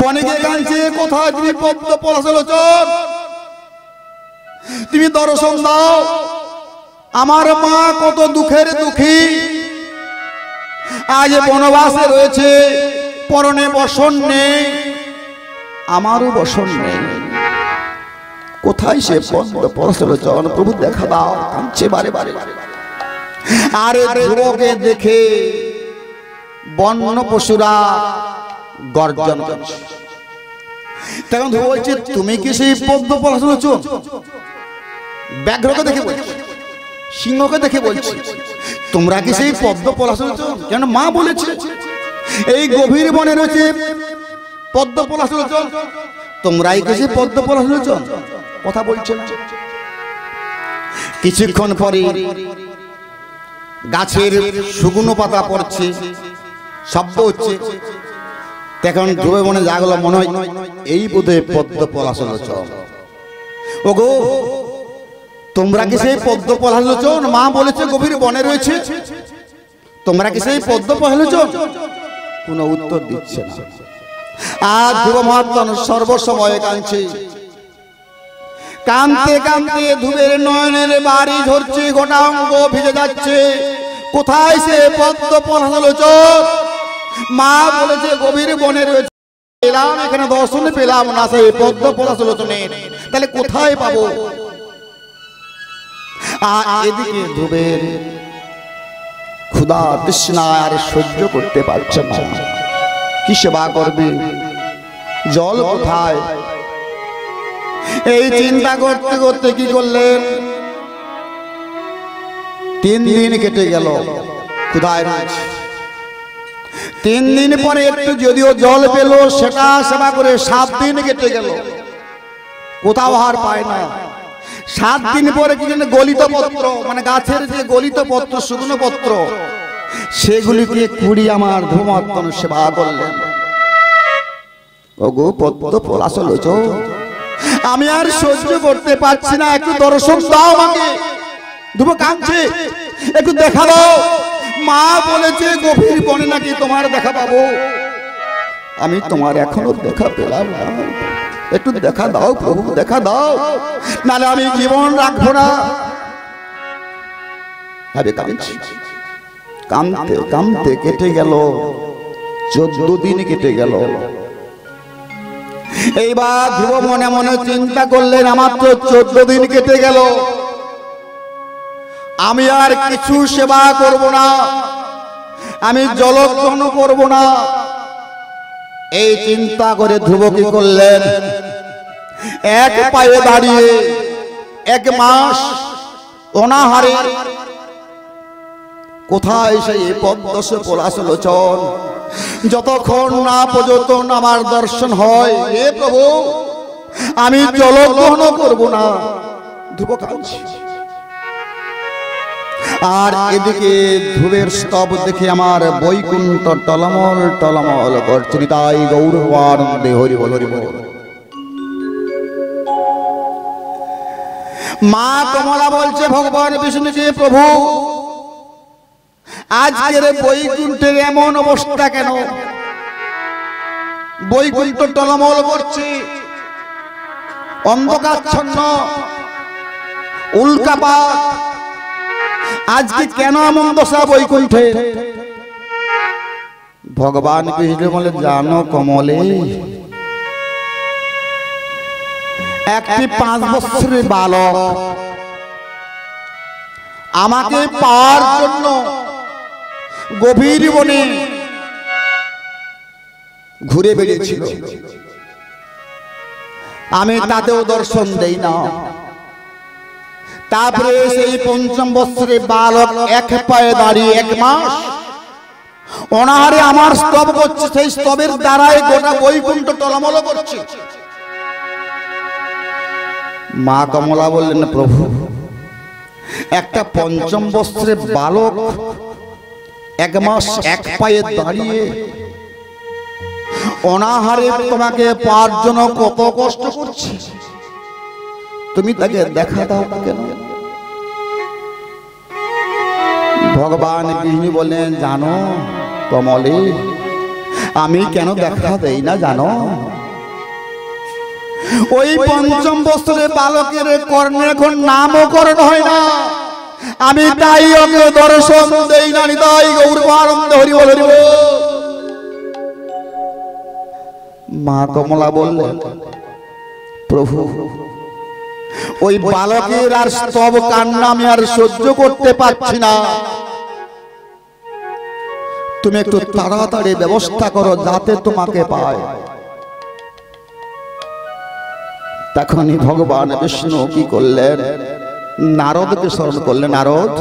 বনে গিয়ে কাঁদছে, কোথায় তুমি পদ্ম পলাশলোচন? তুমি দর্শন দাও, আমার মা কত দুঃখের দুঃখী, আজ বনবাসে রয়েছে, পরনে বসন নেই, আমারও বসন নেই। কোথায় সে পদ্ম পলাশলোচন? প্রভু দেখা দাও। কাঁদছে বারে বারে। আরে ধ্রুবকে দেখে বন্য পশুরা গর্জন করছে। তখন ধ্রুব বলছে তুমি কি সেই পদ্ম পলাশলোচন? ব্যাঘ্রকে দেখে বলছে, সিংহকে দেখে বলছে তোমরা কি সেই পদ্ম পলাশলোচন? কেন মা বলেছে এই গভীর বনে রয়েছে পদ্ম পলাশলোচন, তোমরাই কি সেই পদ্ম পলাশলোচন? কথা বলছে না। কিছুক্ষণ পরে গাছের শুকনো পাতা পড়ছে, শব্দ হচ্ছে। তখন ধ্রুব মনে জাগলো, মনে হয় এই বোধহয় পদ্ম পলাশলোচন। ওগো তোমরা কি সেই পদ্ম পলাশলোচন? মা বলেছে গভীর বনে রয়েছে, তোমরা কি সেই পদ্ম পলাশলোচন? কোনো উত্তর দিচ্ছে না। আর ধ্রুব মহাত্মা সর্বসময়ে কাঁদছে। কাঁদতে কাঁদতে ধ্রুবের নয়নের বাড়ি ঝরছে, গোটা অঙ্গ ভিজে যাচ্ছে। কোথায় সে পদ্ম পলাশলোচন? মা বলেছে গভীর বনে রয়েছে, পেলাম এখানে দর্শনে পেলাম না সেই পদ্ম পলাশলোচনের, তাহলে কোথায় পাবো? আর এদিকে ধ্রুবের ক্ষুধা তৃষ্ণা আর সহ্য করতে পারছে না। কি সেবা করবে, জল কোথায়? এই চিন্তা করতে করতে কি করলেন, 3 দিন কেটে গেল ক্ষুধায় রয়েছে। 3 দিন পরে একটু যদিও জল পেল, সেটা সেবা করে 7 দিন কেটে গেল, কোথাও হার পায় না। 7 দিন পরে কি গলিত পত্র, মানে গাছের যে গলিত পত্র, শুকনো পত্র, সেগুলিকে কুড়ি আমার ধ্রুবমাত্মন সেবা করলেন। ওগো পদ্ম পলাশলোচন, আমি আর সহ্য করতে পারছি না, একটু দর্শন দাও আমাকে। ধ্রুব কাঁদছে, একটু দেখা দাও। মা বলেছে গভীর বনে নাকি তোমার দেখা পাবো, আমি তোমার এখনো দেখা পেলাম না, একটু দেখা দাও প্রভু, দেখা দাও, নাহলে আমি জীবন রাখবো না। আরে কাঁদছি। কাঁদতে কাঁদতে কেটে গেল 14 দিন কেটে গেল। এইবার ধ্রুব মনে মনে চিন্তা করলেন, আমার তো 14 দিন কেটে গেল, আমি আর কিছু সেবা করব না, আমি জলগ্রহণ করব না। এই চিন্তা করে ধ্রুব কি করলেন, এক পায়ে দাঁড়িয়ে 1 মাস অনাহারে কোথায় সেই পদ্ম পলাশলোচন, যতক্ষণ না পর্যন্ত আমার দর্শন হয়, হে প্রভু আমি জলগ্রহণ করব না। ধ্রুব কাঁদছে। আর এদিকে ধ্রুবের স্তব দেখে আমার বৈকুণ্ঠ টলমল টলমল করছে। তাই গৌরবানন্দে হরি বল হরি বল। মা কমলা বলছে ভগবান বিষ্ণুকে, প্রভু আজকের বৈকুণ্ঠের এমন অবস্থা কেন? বৈকুণ্ঠ টলমল করছে, অন্ধকারচ্ছন্ন, উল্কাপাত। আজকে কেন এমন দশা বৈকুণ্ঠে? ভগবান কৃষ্ণ বলে, জানো কমলে, একটি 5 বছরের বালক আমাকে পাওয়ার জন্য গভীর বনে ঘুরে বেরিয়েছিল। আমি তাতেও দর্শন দেই না। তারপরে সেই 5ম বছরের বালক এক পায়ে দাঁড়িয়ে 1 মাস অনাহারে আমার স্তব করছে। সেই স্তবের দ্বারাই গোটা বৈকুণ্ঠ টলমল করছে। মা কমলা বললেন, প্রভু, একটা 5ম বছরের বালক 1 মাস 1 পায়ে দাঁড়িয়ে অনাহারে তোমাকে পাওয়ার জন্য কত কষ্ট করছে, তুমি তাকে দেখা দাও কেন? ভগবান বিষ্ণু বললেন, জানো কমলে, আমি কেন দেখা দেই না জানো? ওই 5ম বছরের বালকের কর্ণে এখন নামকরণ হয় না, আমি তাই ওকে দর্শন দেই না। নিতাই গৌর আনন্দ, হরি বল হরি বল। মা কমলা বললেন, প্রভু, ওই বালকের আর স্তব কান্না আমি আর সহ্য করতে পারছি না, তুমি একটু তাড়াতাড়ি ব্যবস্থা করো যাতে তোমাকে পায়। তখনই ভগবান বিষ্ণু কি করলেন? নারদকে স্মরণ করলেন, নারদ,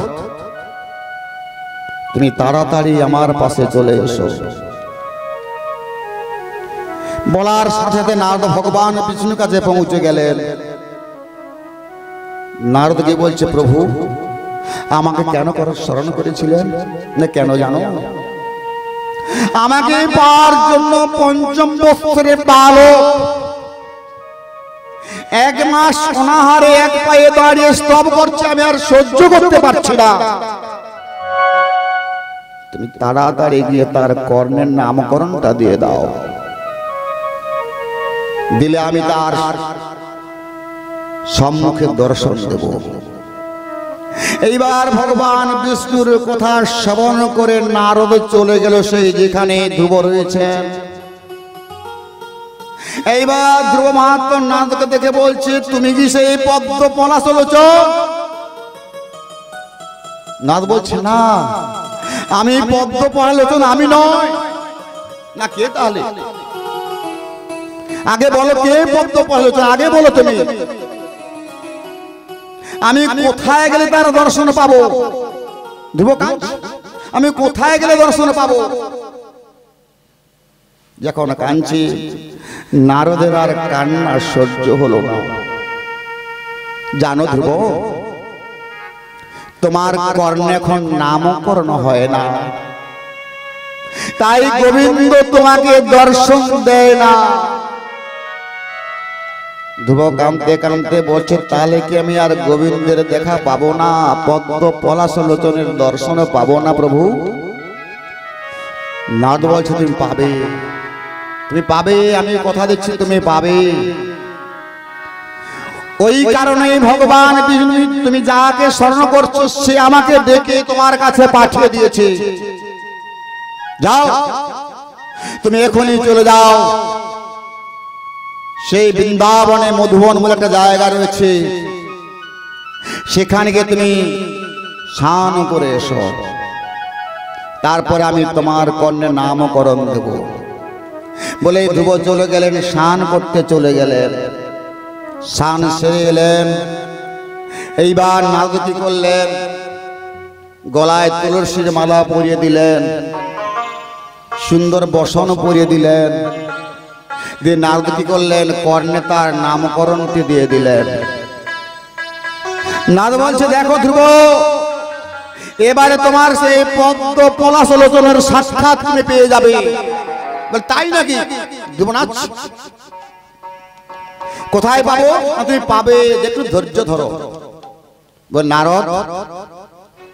তুমি তাড়াতাড়ি আমার পাশে চলে এসো। বলার সাথে সাথে নারদ ভগবান বিষ্ণুর কাছে পৌঁছে গেলেন। নারদকে বলছে, প্রভু, আমাকে কেন স্মরণ করেছিলেন? না কেন জানো? আমাকে পাওয়ার জন্য 5ম বছরের বালক 1 মাস অনাহারে 1 পায়ে দাঁড়িয়ে স্তব করছে, আমি আর সহ্য করতে পারছি না। তুমি তাড়াতাড়ি গিয়ে তার কর্ণের নামকরণটা দিয়ে দাও, দিলে আমি তার সম্মুখে দর্শন দেব। এইবার ভগবান বিষ্ণুর কথা শ্রবণ করে নারদ চলে গেল সেই যেখানে ধ্রুব রয়েছে। এইবার ধ্রুব মহাত্মা নারদকে দেখে বলছে, তুমি কি সেই পদ্ম পলাশলোচন? নারদ বলছে, না, আমি পদ্ম পলাশলোচন আমি নয়। না, কে তাহলে? আগে বলো, কে পদ্ম পলাশলোচন? আগে বলো তুমি, আমি কোথায় গেলে তার দর্শন পাবো? ধ্রুব কাঁদছে, আমি কোথায় গেলে দর্শন পাবো? যখন কাঁদছি, নারদের আর কান্না সহ্য হলো না। জানো ধ্রুব, তোমার কর্ণে এখন নামকরণ হয় না, তাই গোবিন্দ তোমাকে দর্শন দেয় না। ধ্রুব কাঁদতে কাঁদতে বলছে, তাহলে কি আমি আর গোবিন্দের দেখা পাবো না? পদ্ম পলাশলোচনের দর্শন পাবো না প্রভু? নারদ বলছে, তুমি পাবে, তুমি পাবে, আমি কথা দিচ্ছি তুমি পাবে। ওই কারণেই ভগবান বিষ্ণু, তুমি যাকে স্মরণ করছো সে আমাকে ডেকে তোমার কাছে পাঠিয়ে দিয়েছে। যাও, তুমি এখনই চলে যাও। সেই বৃন্দাবনে মধুবন বলে একটা জায়গা রয়েছে, সেখানে গিয়ে তুমি স্নান করে এসো, তারপরে আমি তোমার কর্ণের নামকরণ দেব। বলে ধ্রুব চলে গেলেন, স্নান করতে চলে গেলেন। স্নান সেরে এলেন। এইবার নারদ কি করলেন? গলায় তুলসীর মালা পরিয়ে দিলেন, সুন্দর বসন পরিয়ে দিলেন। দিয়ে নারদ কি করলেন? কর্ণে তার নামকরণটি দিয়ে দিলেন। নারদ বলছে, দেখো ধ্রুব, এবারে তোমার সেই পদ্ম পলাশলোচনের সাক্ষাৎ তুমি পেয়ে যাবে। তাই নাকি? ধ্রুব নাচ, কোথায় পাবো? তুমি পাবে, একটু ধৈর্য ধরো। বল নারদ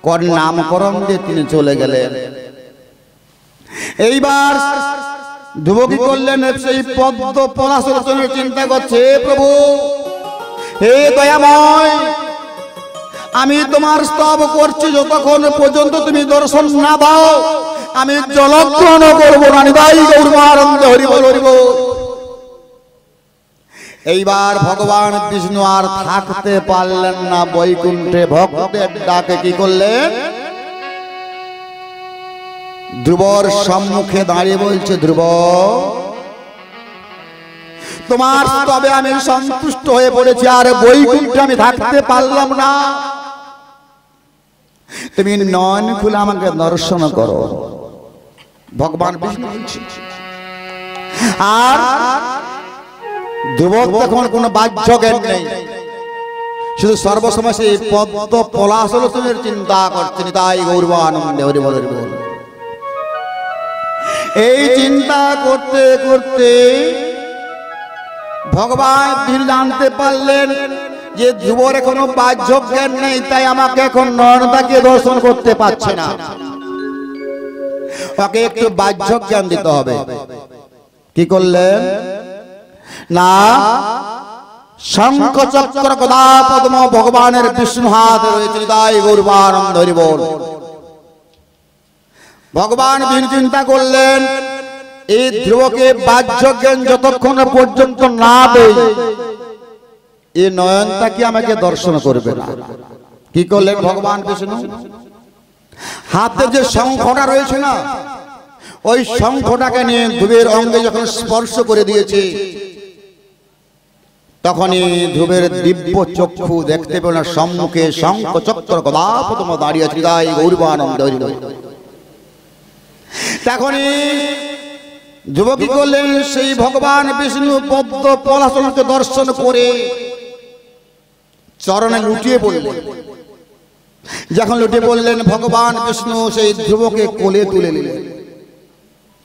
কর্ণ নামকরণ দিয়ে তিনি চলে গেলেন। এইবার ধ্রুব কি করলেন? সেই পদ্ম পলাশলোচনের চিন্তা করছে, প্রভু হে দয়াময়, আমি তোমার স্তব করছি যতক্ষণ পর্যন্ত তুমি দর্শন না দাও আমি জলগ্রহণ করবো না। নিতাই গৌরানন্দ হরি বল হরি বল। এইবার ভগবান বিষ্ণু আর থাকতে পারলেন না বৈকুণ্ঠে, ভক্তের ডাকে কি করলেন, ধ্রুবর সম্মুখে দাঁড়িয়ে বলছে, ধ্রুব তোমার তবে আমি সন্তুষ্ট হয়ে পড়েছি, আর বৈকুণ্ঠে আমি থাকতে পারলাম না, তুমি নয়ন খুলে আমাকে দর্শন করো। ভগবান বিষ্ণু আর ধ্রুব তখন কোনো বাহ্য জ্ঞান নেই, শুধু সর্বসময় সেই পদ্ম পলাশলোচনের চিন্তা করছেন। তাই গৌরানন্দে হরি বল হরি বল। এই চিন্তা করতে করতে ভগবান তিনি জানতে পারলেন যে ধ্রুবর এখনো বাহ্য জ্ঞান নেই, তাই আমাকে এখন নয়নতাকে দর্শন করতে পারছে না, ওকে একটু বাহ্য জ্ঞান দিতে হবে। কি করলেন না, শঙ্খ চক্র গদা পদ্ম ভগবানের বিষ্ণু হাত রয়েছে। তাই গৌরানন্দ হরি বল। ভগবান বিষ্ণু চিন্তা করলেন এই ধ্রুবকে বাহ্য জ্ঞান যতক্ষণ পর্যন্ত না দেই এই নয়নতা কি আমাকে দর্শন করবে না। কি করলেন ভগবান বিষ্ণু, হাতে যে শঙ্খটা রয়েছে না, ওই শঙ্খটাকে নিয়ে ধ্রুবের অঙ্গে যখন স্পর্শ করে দিয়েছে, তখনই ধ্রুবের দিব্য চক্ষু দেখতে পেল না, সম্মুখে শঙ্খ চক্র গদা পদ্ম দাঁড়িয়ে আছে। তাই গৌরানন্দ হরি বল। তখনই ধ্রুব কি করলেন, সেই ভগবান বিষ্ণু পদ্ম পলাশকে দর্শন করে চরণে লুটিয়ে পড়লেন। যখন লুটিয়ে পড়লেন ভগবান বিষ্ণু সেই ধ্রুবকে কোলে তুলে নিলেন।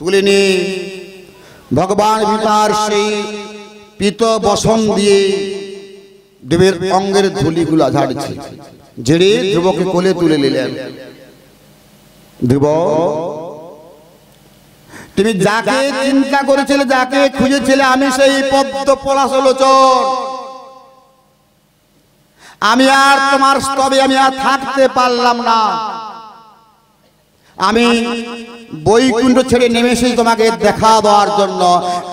তুলে নিয়ে ভগবান তার সেই পিত বসন দিয়ে দেবের অঙ্গের ধুলিগুলা ঝাড়ছে, ঝেড়ে ধ্রুবকে কোলে তুলে নিলেন। ধ্রুব তুমি যাকে চিন্তা করেছিলে, যাকে খুঁজেছিলে, আমি সেই পদ্ম পলাশলোচন, আমি আর তোমার স্তবে আমি আর থাকতে পারলাম না, আমি বৈকুণ্ঠ ছেড়ে নেমে এসেছি তোমাকে দেখা দেওয়ার জন্য।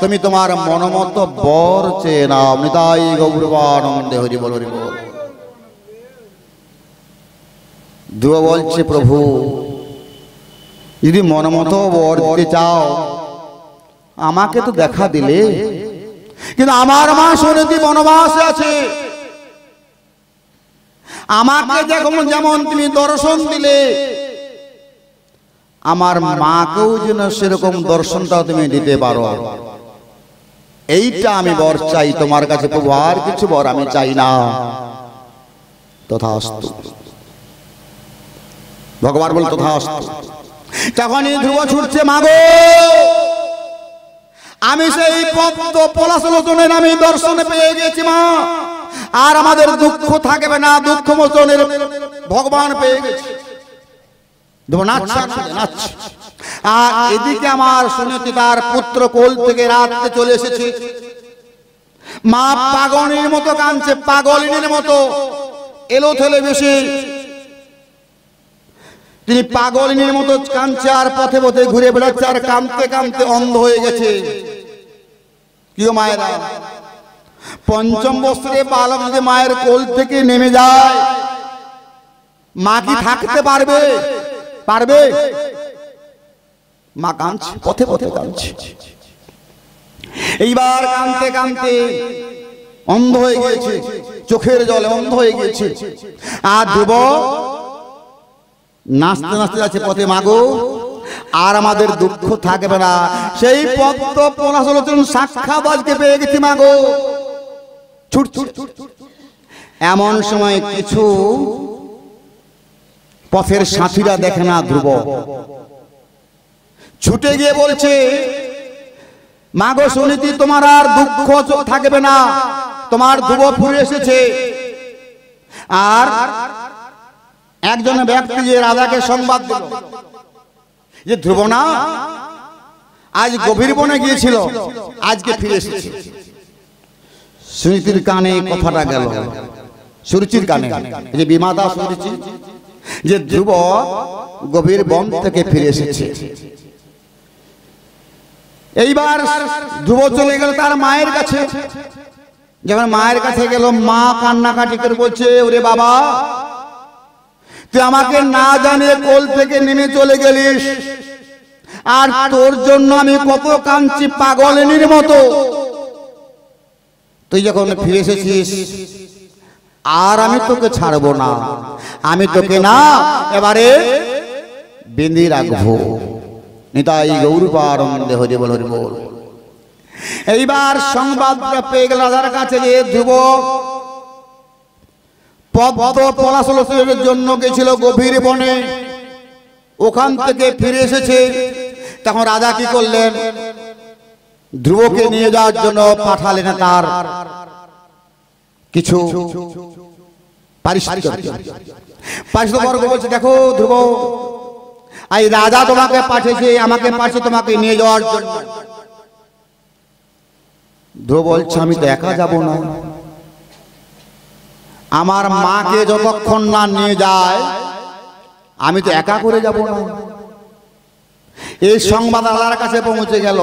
তুমি তোমার মনমত বর চেয়ে নাও। নিতাই গৌরানন্দে হরি বল হরি বল। ধ্রুব বলছে, প্রভু যদি মনমতো বর দিতে চাও আমাকে তো দেখা দিলে, কিন্তু আমার মা সুনীতি বনবাসে আছে, আমাকে যেমন তুমি দর্শন দিলে আমার মাকেও যেন সেরকম দর্শনটাও তুমি দিতে পারো, এইটা আমি বর চাই তোমার কাছে প্রভু, আর কিছু বর আমি চাই না। তথাস্তু। ভগবান বল তথাস্তু। তখনই ধ্রুব ছুটছে, মাগো আমি সেই পদ্ম পলাশলোচনের আমি দর্শন পেয়ে গেছি মা, আর আমাদের দুঃখ থাকবে না, দুঃখ মোচনের ভগবান পেয়ে গেছে। আর এদিকে আমার সুনীতি তার পুত্র কোল থেকে রাতে চলে এসেছে, মা পাগলের মতো কাঁদছে, পাগলিনীর মতো এলো থেলে বেশি তিনি পাগলিনীর মতো কাঁদছে, আর পথে পথে ঘুরে বেড়াচ্ছে, আর কাঁদতে কাঁদতে অন্ধ হয়ে গেছে। কি মায়েরা, পঞ্চম বৎসরে বালক যদি মায়ের কোল থেকে নেমে যায়, মা কি থাকতে পারবে? পারবে? মা কাঁদছে, পথে পথে কাঁদছে। এইবার কাঁদতে কাঁদতে অন্ধ হয়ে গিয়েছে, চোখের জলে অন্ধ হয়ে গিয়েছে। আর ধ্রুব নাচতে নাচতে যাচ্ছে পথে, মাগো আর আমাদের দুঃখ থাকবে না, সেই পদ্ম পলাশলোচন সাক্ষাৎ আজকে পেয়ে গেছি মাগো। ছুট ছুট। এমন সময় কিছু পথের সাথীরা দেখে না ধ্রুব, ছুটে গিয়ে বলছে, মাগো সুনীতি তোমার আর দুঃখ থাকবে না, তোমার ধ্রুব ফিরে এসেছে। আর একজন ব্যক্তি যে রাজাকে সংবাদ দিল যে ধ্রুব না আজ গভীর বনে গিয়েছিল, আজকে ফিরে এসেছে। সুনীতির কানে কথাটা গেল, সুরুচির কানে যে বিমাতা সুরুচি যে ধ্রুব গভীর বন থেকে ফিরে এসেছে। এইবার ধ্রুব চলে গেল তার মায়ের কাছে। যখন মায়ের কাছে গেল, মা কান্নাকাটি করে বলছে, ওরে বাবা, তুই আমাকে না জানিয়ে কোল থেকে নেমে চলে গেলিস, আর তোর জন্য আমি কত কাঁদছি পাগলিনীর মতো। তুই যখন ফিরে এসেছিস আর আমি তোকে ছাড়বো না, আমি তোকে না এবারে বেঁধে রাখবো। নিতাই গৌর পারন্দে হরি বল হরি বল। এইবার সংবাদটা পেয়ে গেল রাজার কাছে যে ধ্রুব পদ্ম পলাশলের জন্য গেছিল গভীর বনে, ওখান থেকে ফিরে এসেছে। তখন রাজা কি করলেন, ধ্রুবকে নিয়ে যাওয়ার জন্য পাঠালেন তার কিছু পারিশ্রমিক বলছে, দেখো ধ্রুব, এই রাজা তোমাকে পাঠিয়েছে, আমাকে পাঠিয়েছে তোমাকে নিয়ে যাওয়ার জন্য। ধ্রুব বলছে, আমি তো একা যাব না, আমার মাকে যতক্ষণ না নিয়ে যায় আমি তো একা করে যাব না। এই সংবাদ রাজার কাছে পৌঁছে গেল।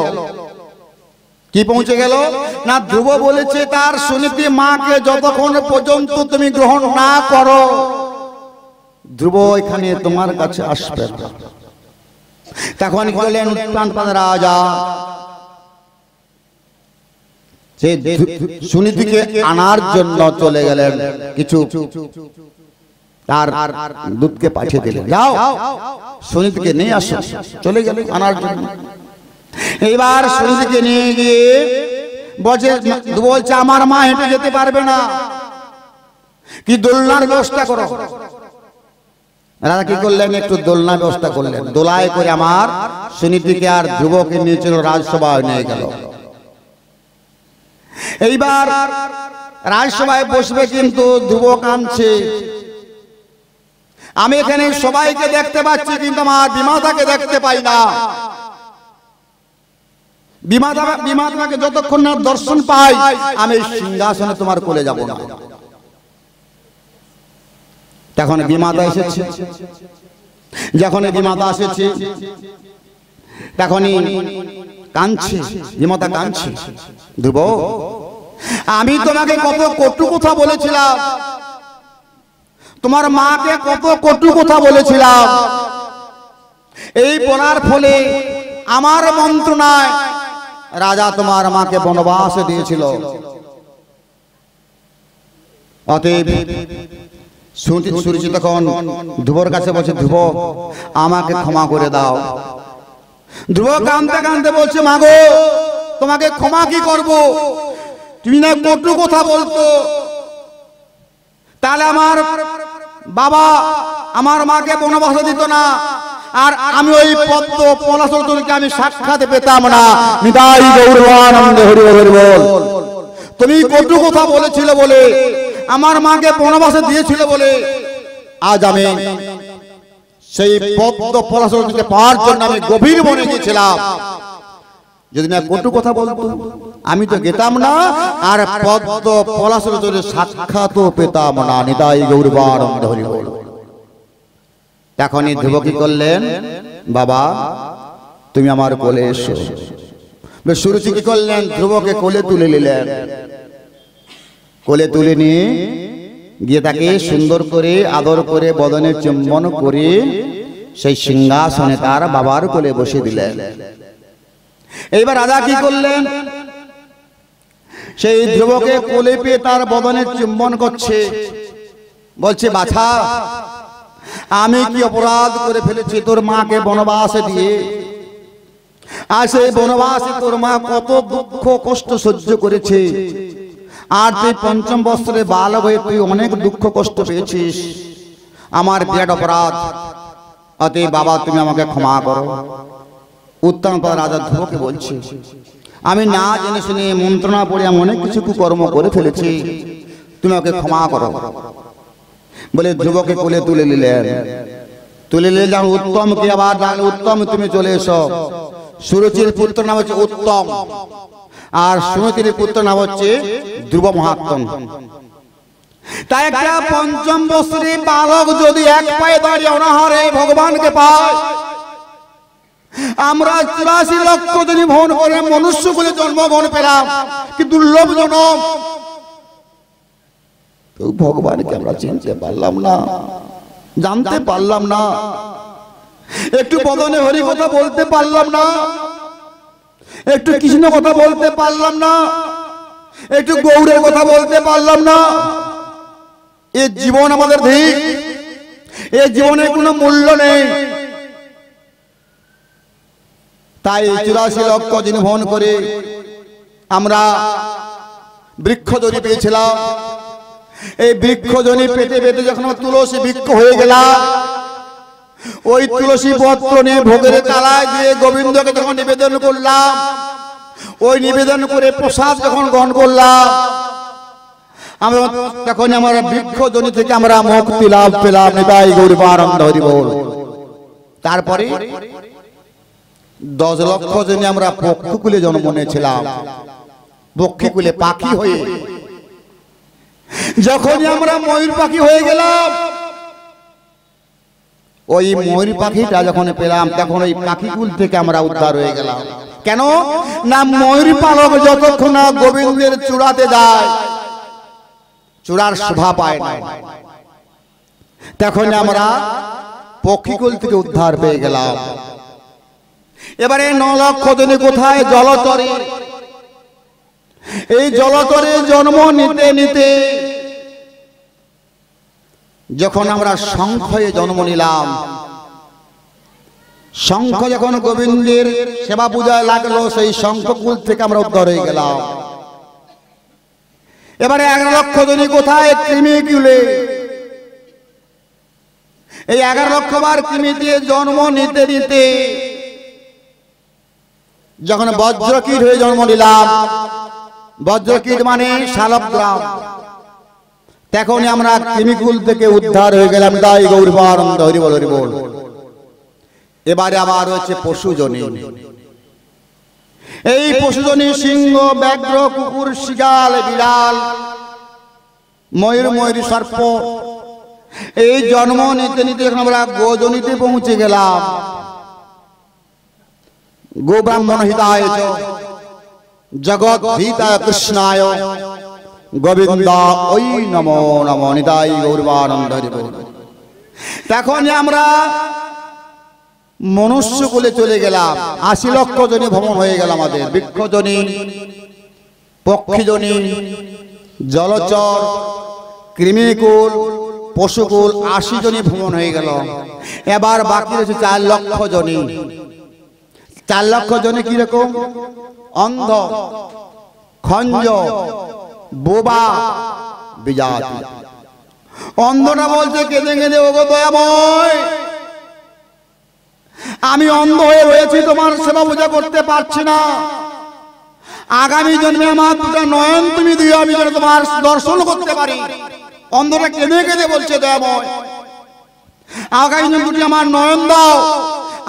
কি পৌঁছে গেল না, ধ্রুব বলেছে তার সুনীতি মাকে যতক্ষণ পর্যন্ত তুমি গ্রহণ না করো, ধ্রুব এখানে তোমার কাছে আসবে না। তখন বললেন প্রাণপাত রাজা, সে সুনীতিকে আনার জন্য চলে গেলেন, কিছু তার দূতকে পাঠিয়ে দিলেন, যাও সুনীতিকে নিয়ে আসো। চলে গেলেন আনার জন্য। এইবার সুনীতিকে নিয়ে গিয়ে বলছে, আমার মা হেঁটে যেতে পারবে না, কি দোলনার ব্যবস্থা করো। রাজা কি করলেন, একটু দোলনার ব্যবস্থা করলেন। দোলায় করে আমার সুনীতিকে আর ধ্রুবকে নিয়ে চলো, রাজসভায় নিয়ে গেল। এইবার রাজসভায় বসবে, কিন্তু ধ্রুব কাঁদছে। আমি এখানে সবাইকে দেখতে পাচ্ছি, কিন্তু আমার বিমাতাকে দেখতে পাই না। বিমাতাকে যতক্ষণ না দর্শন পাই আমি সিংহাসনে তোমার কোলে যাব না। তখন বিমাতা এসেছে। যখন বিমাতা এসেছে তখনই কাঁদছে, বিমাতা কাঁদছে। ধ্রুব, আমি তোমাকে কত কটু কথা বলেছিলাম, তোমার মাকে কত কটু কথা বলেছিলাম, এই বলার ফলে আমার মন্ত্রণায় রাজা তোমার মাকে বনবাসে দিয়েছিল। অতএব সুরুচি তখন ধ্রুবর কাছে বলছে, ধ্রুব আমাকে ক্ষমা করে দাও। ধ্রুব কাঁদতে কাঁদতে বলছে, মাগো তোমাকে ক্ষমা কি করব, তুমি না কটু কথা বলতো, তাহলে আমার বাবা আমার মাকে বনবাসে দিত না, আর আমি ওই পদ্ম পলাশকে আমি সাক্ষাৎ পেতাম না। নিতাই গৌরানন্দে হরি হরি বল। তুমি কটু কথা বলেছিল বলে, আমার মাকে বনবাসে দিয়েছিল বলে আজ আমি সেই পদ্ম পলাশকে পাওয়ার জন্য আমি গভীর বনে গিয়েছিলাম। যদি না কটু কথা বলতো আমি তো যেতাম না, আর পদ্ম পলাশের সাক্ষাৎও পেতাম না। নিতাই গৌরানন্দে হরি বল। তখনই ধ্রুব কি করলেন, বাবা তুমি আমার কোলে এসো। সুরুচি কি করলেন, ধ্রুবকে কোলে তুলে নিলেন। কোলে তুলে নিয়ে গিয়ে তাকে সুন্দর করে আদর করে বদনে চুম্বন করে সেই সিংহাসনে তার বাবার কোলে বসে দিলেন। এইবার রাজা কি করলেন, সেই ধ্রুবকে কোলে পেয়ে তার বদনে চুম্বন করছে, বলছে, বাছা আমি কি অপরাধ করে ফেলেছি তোর মাকে বনবাসে দিয়ে? আর সেই বনবাসে তোর মা কত দুঃখ কষ্ট সহ্য করেছে, আর তুই পঞ্চম বৎসরে বালক হয়ে তুই অনেক দুঃখ কষ্ট পেয়েছিস, আমার বিরাট অপরাধ। অতএব বাবা তুমি আমাকে ক্ষমা করো। উত্তম রাজা ধ্রুবকে বলছে, আমি না জেনে শুনে মন্ত্রণা পড়ে আমি অনেক কিছু কুকর্ম করে ফেলেছি, তুমি আমাকে ক্ষমা করো বলে ধ্রুবকে কোলে তুলে নিলেন। তুলে নিলে যাও উত্তমকে আবার ডাকলে, উত্তম তুমি চলে এসো। সুরুচির পুত্র নাম হচ্ছে উত্তম, আর সুমতির পুত্র নাম হচ্ছে ধ্রুব মহাত্ম। তাই একটা পঞ্চম বছরে বালক যদি এক পায়ে দাঁড়িয়ে অনাহারে ভগবানকে পায়, আমরা 84 লক্ষ জনি ভ্রমণ করে মনুষ্য বলে জন্মগ্রহণ পেলাম, কি দুর্লভ জনম। ভগবানকে আমরা চিনতে পারলাম না, জানতে পারলাম না, একটু বদনে হরি কথা বলতে পারলাম না, একটু কৃষ্ণ কথা বলতে পারলাম না, একটু গৌরের কথা বলতে পারলাম না। এই জীবন আমাদের ঠিক, এই জীবনের কোনো মূল্য নেই। তাই 84 লক্ষ দিন ভ্রমণ করে আমরা বৃক্ষজনি পেয়েছিলাম। এই বৃক্ষজনি পেতে পেতে যখন তুলসী বৃক্ষ হয়ে গেলাম, ওই তুলসী পত্র নিয়ে ভোগের তালায় দিয়ে গোবিন্দকে যখন নিবেদন করলাম, ওই নিবেদন করে প্রসাদ যখন গ্রহণ করলাম, আমরা তখন আমরা বৃক্ষজনি থেকে আমরা মুক্তি লাভ পেলাম। নিতাই গৌর আনন্দ হরি বল। তারপরে 10 লক্ষ জনে আমরা পক্ষীকুলে জন্ম নিয়েছিলাম। পক্ষীকুলে পাখি হয়ে যখনই আমরা ময়ূর পাখি হয়ে গেলাম, ওই ময়ূর পাখিটা যখন পেলাম তখন ওই পাখিকুল থেকে আমরা উদ্ধার হয়ে গেলাম। কেন না, ময়ূর পালক যতক্ষণ না গোবিন্দের চূড়াতে যায়, চূড়ার শোভা পায় না, তখন আমরা পক্ষীকুল থেকে উদ্ধার পেয়ে গেলাম। এবারে 9 লক্ষ জনে কোথায়? জলচরে। এই জলচরে জন্ম নিতে নিতে যখন আমরা শঙ্খে জন্ম নিলাম, শঙ্খ যখন গোবিন্দের সেবা পূজায় লাগলো, সেই শঙ্খকুল থেকে আমরা উদ্ধার হয়ে গেলাম। এবারে 11 লক্ষ জনে কোথায়? কৃমিকুলে। এই 11 লক্ষ বার কৃমিতে জন্ম নিতে নিতে যখন বজ্রকীট হয়ে জন্ম নিলাম, বজ্রকীট মানে শালগ্রাম, তখনই আমরা কৃমিকুল থেকে উদ্ধার হয়ে গেলাম। তাই গৌরবানন্দ হরি বল হরি বল। এবারে আবার হচ্ছে পশুজনী। এই পশুজনী সিংহ, ব্যাঘ্র, কুকুর, শিয়াল, বিড়াল, ময়ূর, ময়ূরী, সর্প, এই জন্ম নিতে নিতে যখন আমরা গোজনীতে পৌঁছে গেলাম, গো ব্রাহ্মণ হিতায় চ জগৎ হিতায় কৃষ্ণায় গোবিন্দ ওই নমো নমো নিতাই গৌরবানন্দ হরি বল। তখন আমরা মনুষ্য কুলে চলে গেলাম। 80 লক্ষ জনে ভ্রমণ হয়ে গেল আমাদের। বৃক্ষজনী, পক্ষীজনী, জলচর, কৃমিকুল, পশুকুল, 80 জনে ভ্রমণ হয়ে গেল। এবার বাকি রয়েছে 4 লক্ষ জনে। 4 লক্ষ জনে কিরকম? অন্ধ, খঞ্জ, বোবা, বিজাতি। অন্ধটা বলছে কেঁদে কেঁদে, ওগো দয়াময়, আমি অন্ধ হয়ে রয়েছি, তোমার সেবা পূজা করতে পারছি না। আগামী জন্মে আমার 2টা নয়ন তুমি দিও, আমি যেন তোমার দর্শন করতে পারি। অন্ধটা কেঁদে কেঁদে বলছে, দয়াময়, আগামী জন্মে 2টি আমার নয়ন দাও,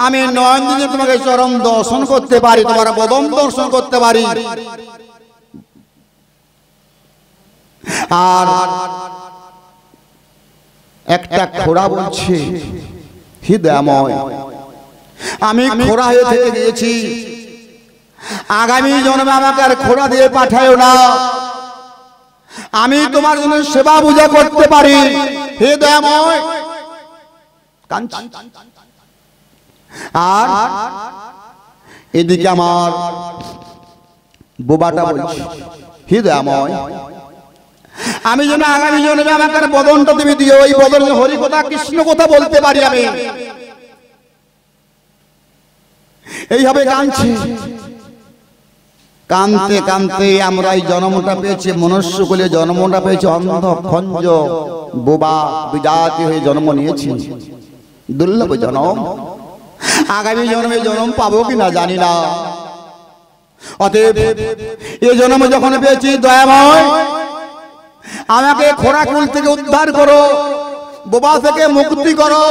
আমি নয়ন দিয়ে তোমাকে চরম দর্শন করতে পারি, তোমার বদন দর্শন করতে পারি। আর একটা ঘোড়া বলছে, হে দয়াময়, আমি ঘোড়া হয়ে থেকে গিয়েছি, আগামী জন্মে আমাকে আর ঘোড়া দিয়ে পাঠায়ো না, আমি তোমার জন্য সেবা পূজা করতে পারি, হে দয়াময়। আর এদিকে আমার বোবাটা বলছে, হে দয়াময়, আমি যেন আগামী জন্মে আমাকে বদনটা তুমি দিও, ওই বদন হরি কথা কৃষ্ণ কথা বলতে পারি আমি। এইভাবে কাঁদছি। কাঁদতে কাঁদতে আমরা এই জন্মটা পেয়েছি, মনুষ্য কুলে জন্মটা পেয়েছি, অন্ধ, খঞ্জ, বোবা, বিজাতি হয়ে জন্ম নিয়েছি। দুর্লভ জন্ম। আগামী জন্মে জন্ম পাবো কিনা জানি না। অতএব এই জন্ম যখন পেয়েছি, দয়াময়, আমাকে খোরাকুল থেকে উদ্ধার করো, বোবা থেকে মুক্তি করো।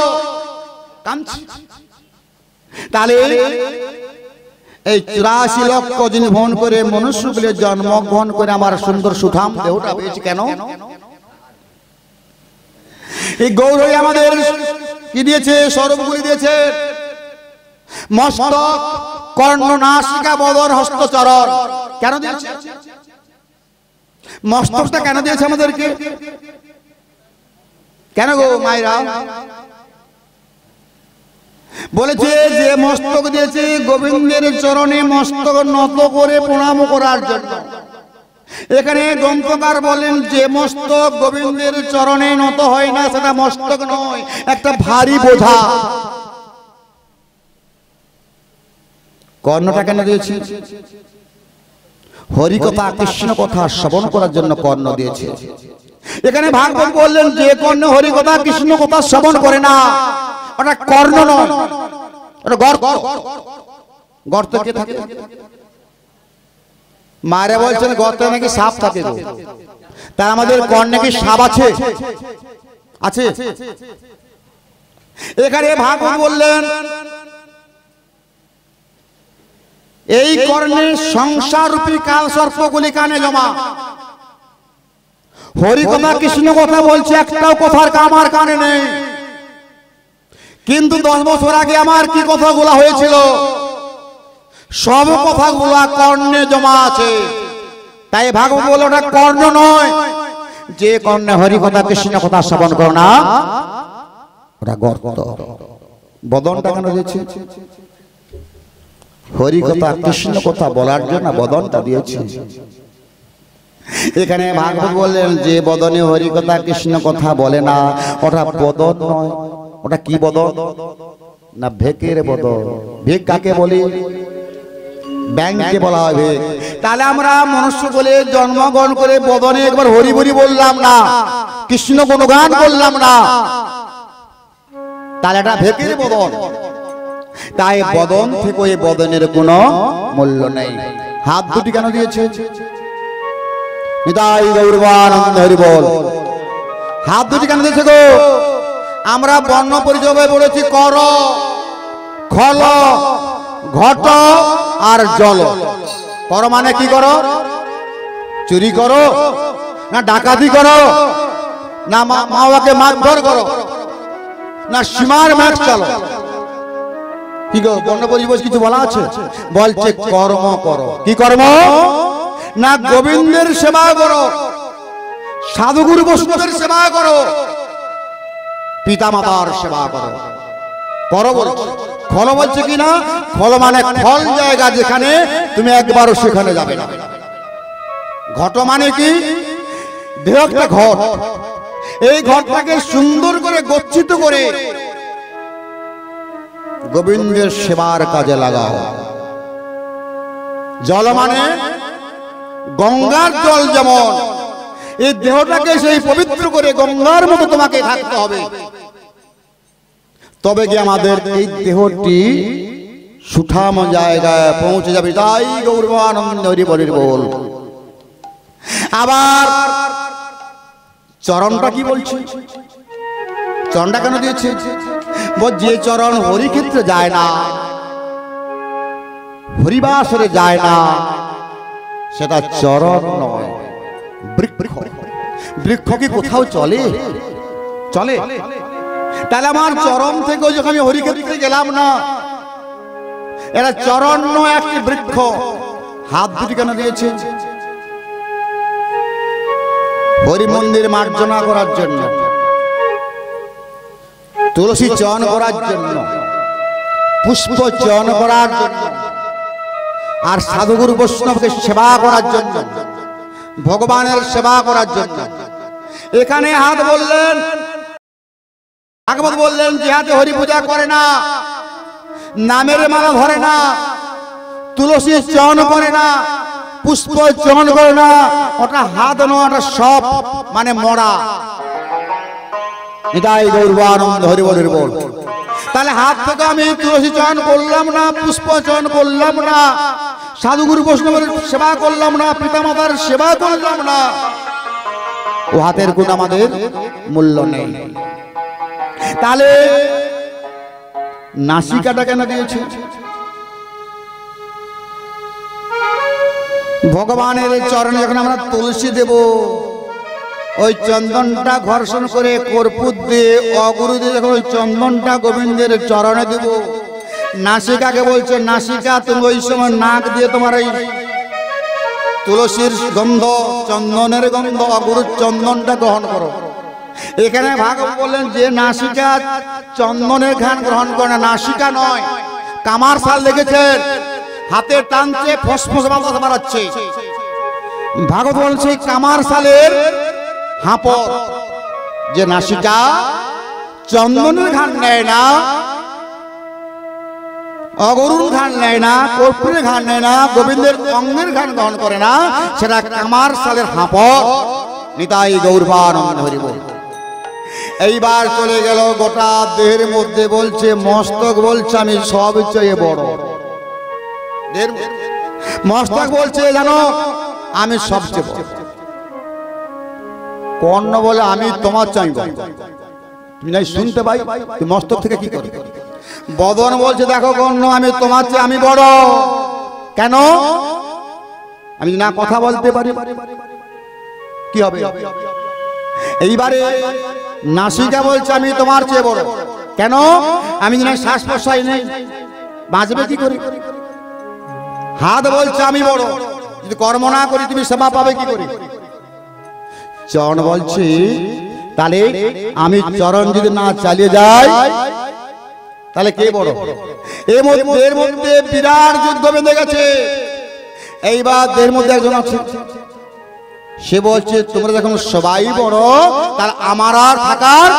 তাহলে এই 84 লক্ষ দিন ভ্রমণ করে মনুষ্য কুলে জন্মগ্রহণ করে আমার সুন্দর সুঠাম দেহটা পেয়েছি। কেন? এই গৌরী আমাদের কি দিয়েছে? স্বরূপগুলি দিয়েছে। মস্তক, কর্ণ, নাসিকা, বদন, হস্ত, চরণ। কেন দিয়েছে? মস্তকটা কেন দিয়েছে আমাদেরকে? কেন গো মায়েরা? বলেছে যে মস্তক দিয়েছে গোবিন্দের চরণে মস্তক নত করে প্রণাম করার জন্য। এখানে গ্রন্থকার বলেন যে মস্তক গোবিন্দের চরণে নত হয় না, সেটা মস্তক নয়, একটা ভারী বোঝা। কর্ণটা কেন দিয়েছে? হরি কথা, কৃষ্ণ কথা শ্রবণ করার জন্য কর্ণ দিয়েছে। এখানে ভাগবত বললেন যে কর্ণ হরি কথা কৃষ্ণ কথা শ্রবণ করে না, ওটা কর্ণ নয়, ওটা গর্ত। গর্ত কে থাকে? মায়েরা বলছেন গর্তে নাকি সাপ থাকে। তার আমাদের কর্ণে কি সাপ আছে? আছে। এখানে ভাগবত বললেন এই কর্ণে সংসার রূপী কাল সর্পগুলি কানে জমা। হরি কথা কৃষ্ণ কথা বলছে, একটাও কথার আমার কানে নেই। কিন্তু 10 বছর আগে আমার কি কথাগুলো হয়েছিল, সব কথাগুলো কর্ণে জমা আছে। তাই ভাগবত বলে ওটা কর্ণ নয়। যে কর্ণে হরি কথা কৃষ্ণ কথা শ্রবণ করো না, ওটা গর্ত। বদনটা কেন দিয়েছে? হরি কথা কৃষ্ণ কথা বলার জন্য বদনটা দিয়েছে। এখানে ভাগবত বললেন যে বদনে হরি কথা কৃষ্ণ কথা বলে না, ওটা বদন নয়। ওটা কি বদন? না ভেকের বদন। ভেক কাকে বলি? ব্যাংকে বলা হয় ভেক। তাহলে আমরা মনুষ্য বলে জন্মগ্রহণ করে বদনে একবার হরি হরি বললাম না, কৃষ্ণ গুণগান করলাম না, তাহলে এটা ভেকের বদন। তাই বদন থেকে ওই বদনের কোনো মূল্য নেই। হাত দুটি কেন দিয়েছে? নিতাই গৌরবানন্দ হরি বল। হাত দুটি কেন দিয়েছে গো? আমরা বর্ণ পরিচয় বলেছি কর, খল, ঘট আর জল। কর মানে কি করো? চুরি করো না ডাকাতি করো না মা বাবাকে মারধর করো না সীমার ম্যাচ চালো? কি গো বর্ণ পরিচয় কিছু বলা আছে? বলছে কর্ম করো। কি কর্ম? না গোবিন্দের সেবা করো, সাধুগুরু বৈষ্ণবের সেবা করো, পিতা মাতার সেবা করো। করো বলছে। ফল বলছে কি না? ফল মানে ফল জায়গা যেখানে তুমি একবারও সেখানে যাবে না। ঘট মানে কি? দেহ একটা ঘট, এই ঘরটাকে সুন্দর করে গচ্ছিত করে গোবিন্দের সেবার কাজে লাগাও। জল মানে গঙ্গার জল, যেমন এই দেহটাকে সেই পবিত্র করে গঙ্গার মতো তোমাকে থাকতে হবে, তবে কি আমাদের এই দেহটি সুঠাম জায়গায় পৌঁছে যাবে। তাই গৌরবানন্দ হরি বল। আবার চরণটা কি বলছে? চরণটা কেন দিয়েছে? যে চরণ হরি ক্ষেত্রে যায় না, হরিবাসরে যায় না, সেটা চরণ নয়, বৃক্ষ। বৃক্ষ কি কোথাও চলে? চলে? তাহলে আমার চরণ থেকে যখন আমি হরিক্ষেত্রে গেলাম না, এটা চরণ নয়, একটি বৃক্ষ। হাত দুটি কেন দিয়েছে? হরি মন্দির মার্জনা করার জন্য, তুলসী চয়ন করার জন্য, পুষ্প চয়ন করার জন্য, আর সাধুগুরু বৈষ্ণবকে সেবা করার জন্য, ভগবানের সেবা করার জন্য। এখানে হাত বললেন, ভাগবত বললেন যে হাতে হরি পূজা করে না, নামের মালা ধরে না, তুলসী চয়ন করে না, পুষ্প চয়ন করে না, ওটা হাত নয়, ওটা সব মানে মরা। নিতাই গৌরবানন্দ হরি বল। তাহলে হাত থেকে আমি তুলসী চয়ন করলাম না, পুষ্প চয়ন করলাম না, সাধুগুরু বৈষ্ণবের সেবা করলাম না, পিতামাতার সেবা করলাম না, ও হাতের গুণ আমাদের মূল্য নেই। তাহলে নাসিকাটা কেন দিয়েছে? ভগবানের চরণে যখন আমরা তুলসী দেব, ওই চন্দনটা ঘর্ষণ করে কর্পূর দিয়ে অগুরু দিয়ে যখন ওই চন্দনটা গোবিন্দের চরণে দেব, নাসিকাকে বলছে নাসিকা তুমি ওই সময় নাক দিয়ে তোমার এই তুলসীর গন্ধ, চন্দনের গন্ধ, অগুরুর চন্দনটা গ্রহণ করো। এখানে ভাগবত বললেন যে নাসিকা চন্দনের ঘ্রাণ গ্রহণ করে না, নাসিকা নয়, কামার শাল লেগেছেন, হাতে টানছে ফসফস বাতাস বাড়াচ্ছে। ভাগবত বলছে কামার শালের হাঁপড়, যে নাসিকা চন্দনের ঘ্রাণ নেয় না, অগরুর ঘ্রাণ নেয় না, কর্পূরের ঘ্রাণ নেয় না, গোবিন্দের অঙ্গের ঘ্রাণ গ্রহণ করে না, সেটা কামার শালের হাঁপড়। নিতাই গৌরবানন্দ হরি বল। এইবার চলে গেল গোটা দেহের মধ্যে, বলছে মস্তক বলছে আমি সব চেয়ে বড়। মস্তক বলছে জানো আমি সবচেয়ে বড়। কর্ণ বলে আমি তোমার চাই, তুমি নাই শুনতে পাই, তুমি মস্তক থেকে কি করবে? বদন বলছে দেখো কর্ণ আমি তোমার চেয়ে আমি বড়। কেন? আমি না কথা বলতে পারি কি হবে? এইবারে নাসিকা বলছে আমি তোমার চেয়ে বড়। কেন? আমি না শ্বাস প্রশ্বাস নেই, বাঁচবে কি করে? হাত বলছে আমি বড়, যদি কর্ম না করি তুমি সেবা পাবে কি করে? চরণ বলছি তাহলে আমি চরণ যদি না চালিয়ে যাই তাহলে কে বড়? এর মধ্যে বিরাট যুদ্ধ বেঁধে গেছে। এইবার এর মধ্যে একজন আছে, সে বলছে তোমরা যখন সবাই বড় তার আমার আর থাকার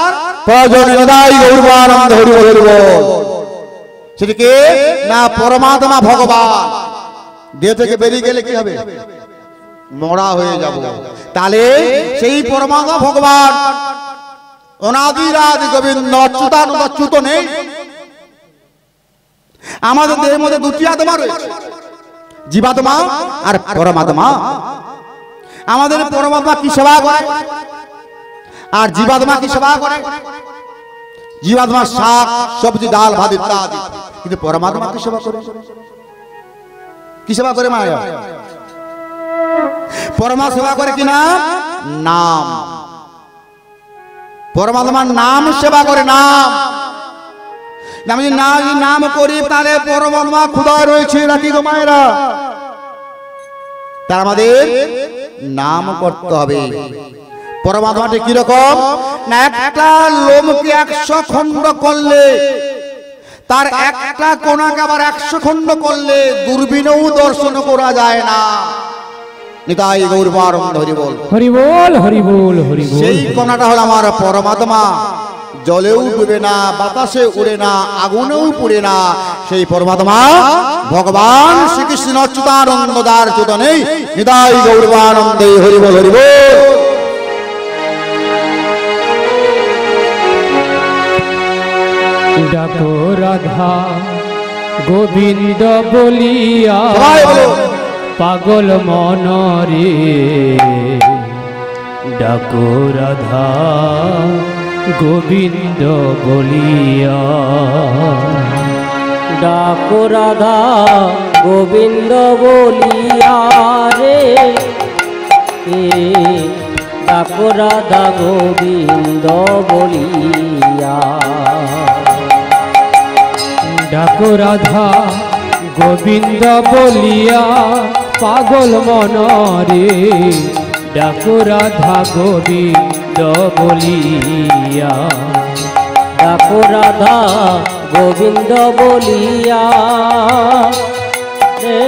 প্রয়োজন নেই। গৌরবানন্দ হরি হরি বল। সেটা কে না পরমাত্মা ভগবান। দেহ থেকে বেরিয়ে গেলে কি হবে? মরা হয়ে যাব। তাহলে সেই পরমাত্মা ভগবান অনাদিরাদি গোবিন্দ অচ্যুতানন্দ অচ্যুত নেই। আমাদের দেহের মধ্যে দুটি আত্মা রয়েছে, জীবাত্মা আর পরমাত্মা। আমাদের পরমাত্মা কি সেবা করে আর জীবাত্মা কি সেবা করে? জীবাত্মা শাক সবজি ডাল ভাত ইত্যাদি, কিন্তু পরমাত্মা কি সেবা করে? কি সেবা করে মায়া? পরমা সেবা করে কিনা? নাম। পরমাত্মার নাম সেবা করে। নাম আমি নাম করি তাহলে পরমাত্মা ক্ষুধায় রয়েছে নাকি গো মায়েরা? তার আমাদের নাম করতে হবে। পরমাত্মাটি কিরকম না একটা লোমকে 100 খণ্ড করলে, তার একটা কোণাকে আবার 100 খণ্ড করলে দূরবীনেও দর্শন করা যায় না। নিতাই গৌরবানন্দ হরি বল। হরি বল হরি বল হরি বল। সেই কোণাটা হলো আমার পরমাত্মা। জলেও ডুবে না, বাতাসে উড়ে না, আগুনেও পুড়ে না। সেই পরমাত্মা ভগবান শ্রীকৃষ্ণ অচ্যুতানন্দ দার চ্যুত নেই। নিতাই গৌরবানন্দে হরি বল হরি বল। ডাকো রাধা গোবিন্দ বলিয়া পাগল মনরে, ডাকো রাধা গোবিন্দ বলিয়া। ডাকো রাধা গোবিন্দ বলিয়া রে, ডাকো রাধা গোবিন্দ বলিয়া। ডাকো রাধা গোবিন্দ বলিয়া পাগল মনরে, ডাকো রাধা গোবিন্দ বলিয়া। ডাকো রাধা গোবিন্দ বলিয়া রে,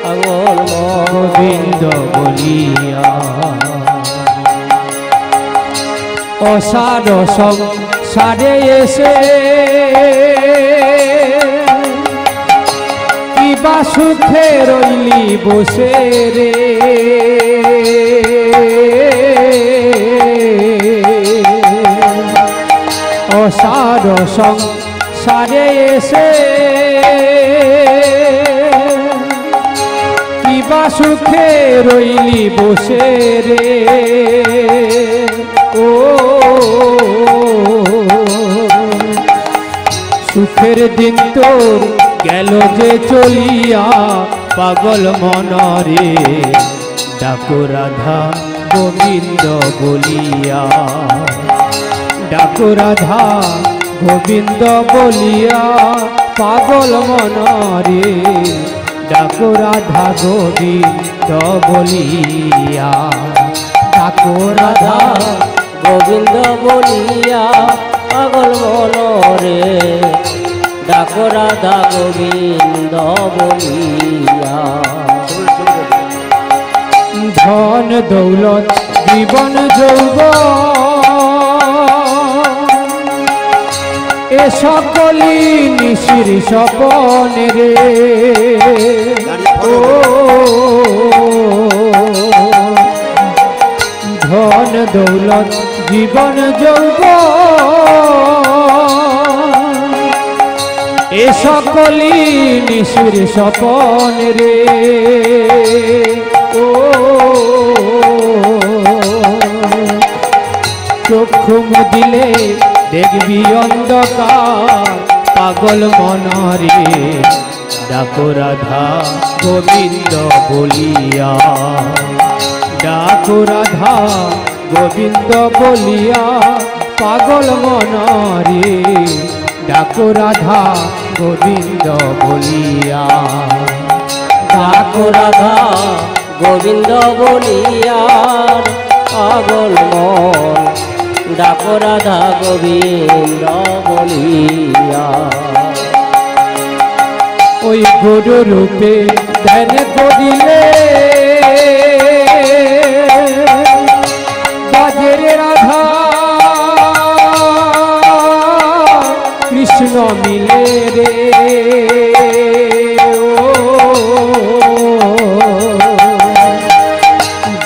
পাগল গোবিন্দ বলিয়া। অসার সংসারে এসে কিবা সুখে রইলি বসে রে, অসার সংসারে এসে কিবা সুখে রইলি বসে রে। ও সুখের দিন তোর গেল যে চলিয়া, পাগল মনরে ডাকো রাধা গোবিন্দ বলিয়া ডাকো রাধা গোবিন্দ বলিয়া পাগল মনরে ডাকো রাধা গোবিন্দ বলিয়া ডাকো রাধা গোবিন্দ বলিয়া পাগল মনরে ডাকো রাধা গোবিন্দ বলিয়া ধন দৌলত জীবন যৌবন এ সকলি নিশির স্বপন রে ও ধন দৌলত জীবন যৌবন এ সকলি নিশির স্বপন রে ও চক্ষু মুদিলে দেখবি অন্ধকার পাগল মনরে ডাকো রাধা গোবিন্দ বলিয়া ডাকো রাধা গোবিন্দ বলিয়া পাগল মনরে ডাকো রাধা গোবিন্দ বলিয়া ডাকো রাধা গোবিন্দ বলিয়া পাগল মন ডাকো রাধা গোবিন্দ বলিয়া ওই গুরু রূপে ধ্যান করিলে বাজের রাধা কৃষ্ণ মিলে রে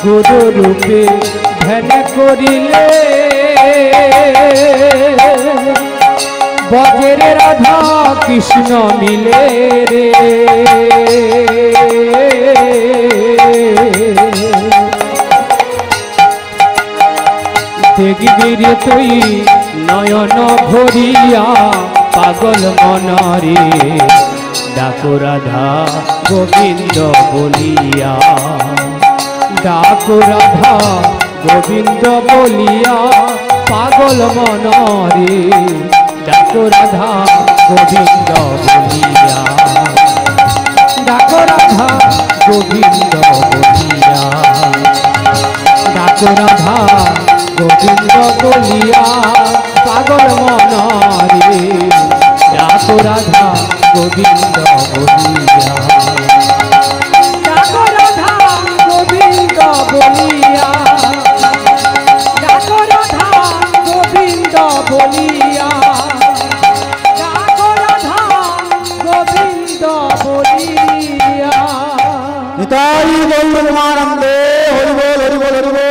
গুরু রূপে ধ্যান করিলে বজের রাধা কৃষ্ণ মিলে রে দেখবি রে তুই নয়ন ভরিয়া পাগল মনরে ডাকো রাধা গোবিন্দ বলিয়া ডাকো রাধা গোবিন্দ বলিয়া পাগল মনরে ডাকো রাধা গোবিন্দ বলিয়া ডাকো রাধা গোবিন্দ বলিয়া ডাকো রাধা গোবিন্দ বলিয়া পাগল মনরে ডাকো রাধা গোবিন্দ বলিয়া ডাকো রাধা গোবিন্দ বলিয়া ডাকো রাধা গোবিন্দ বলিয়া ডাকো রাধা গোবিন্দ বলিয়া নিতাই গৌর প্রেমানন্দে হরি বল হরি বল হরি বল।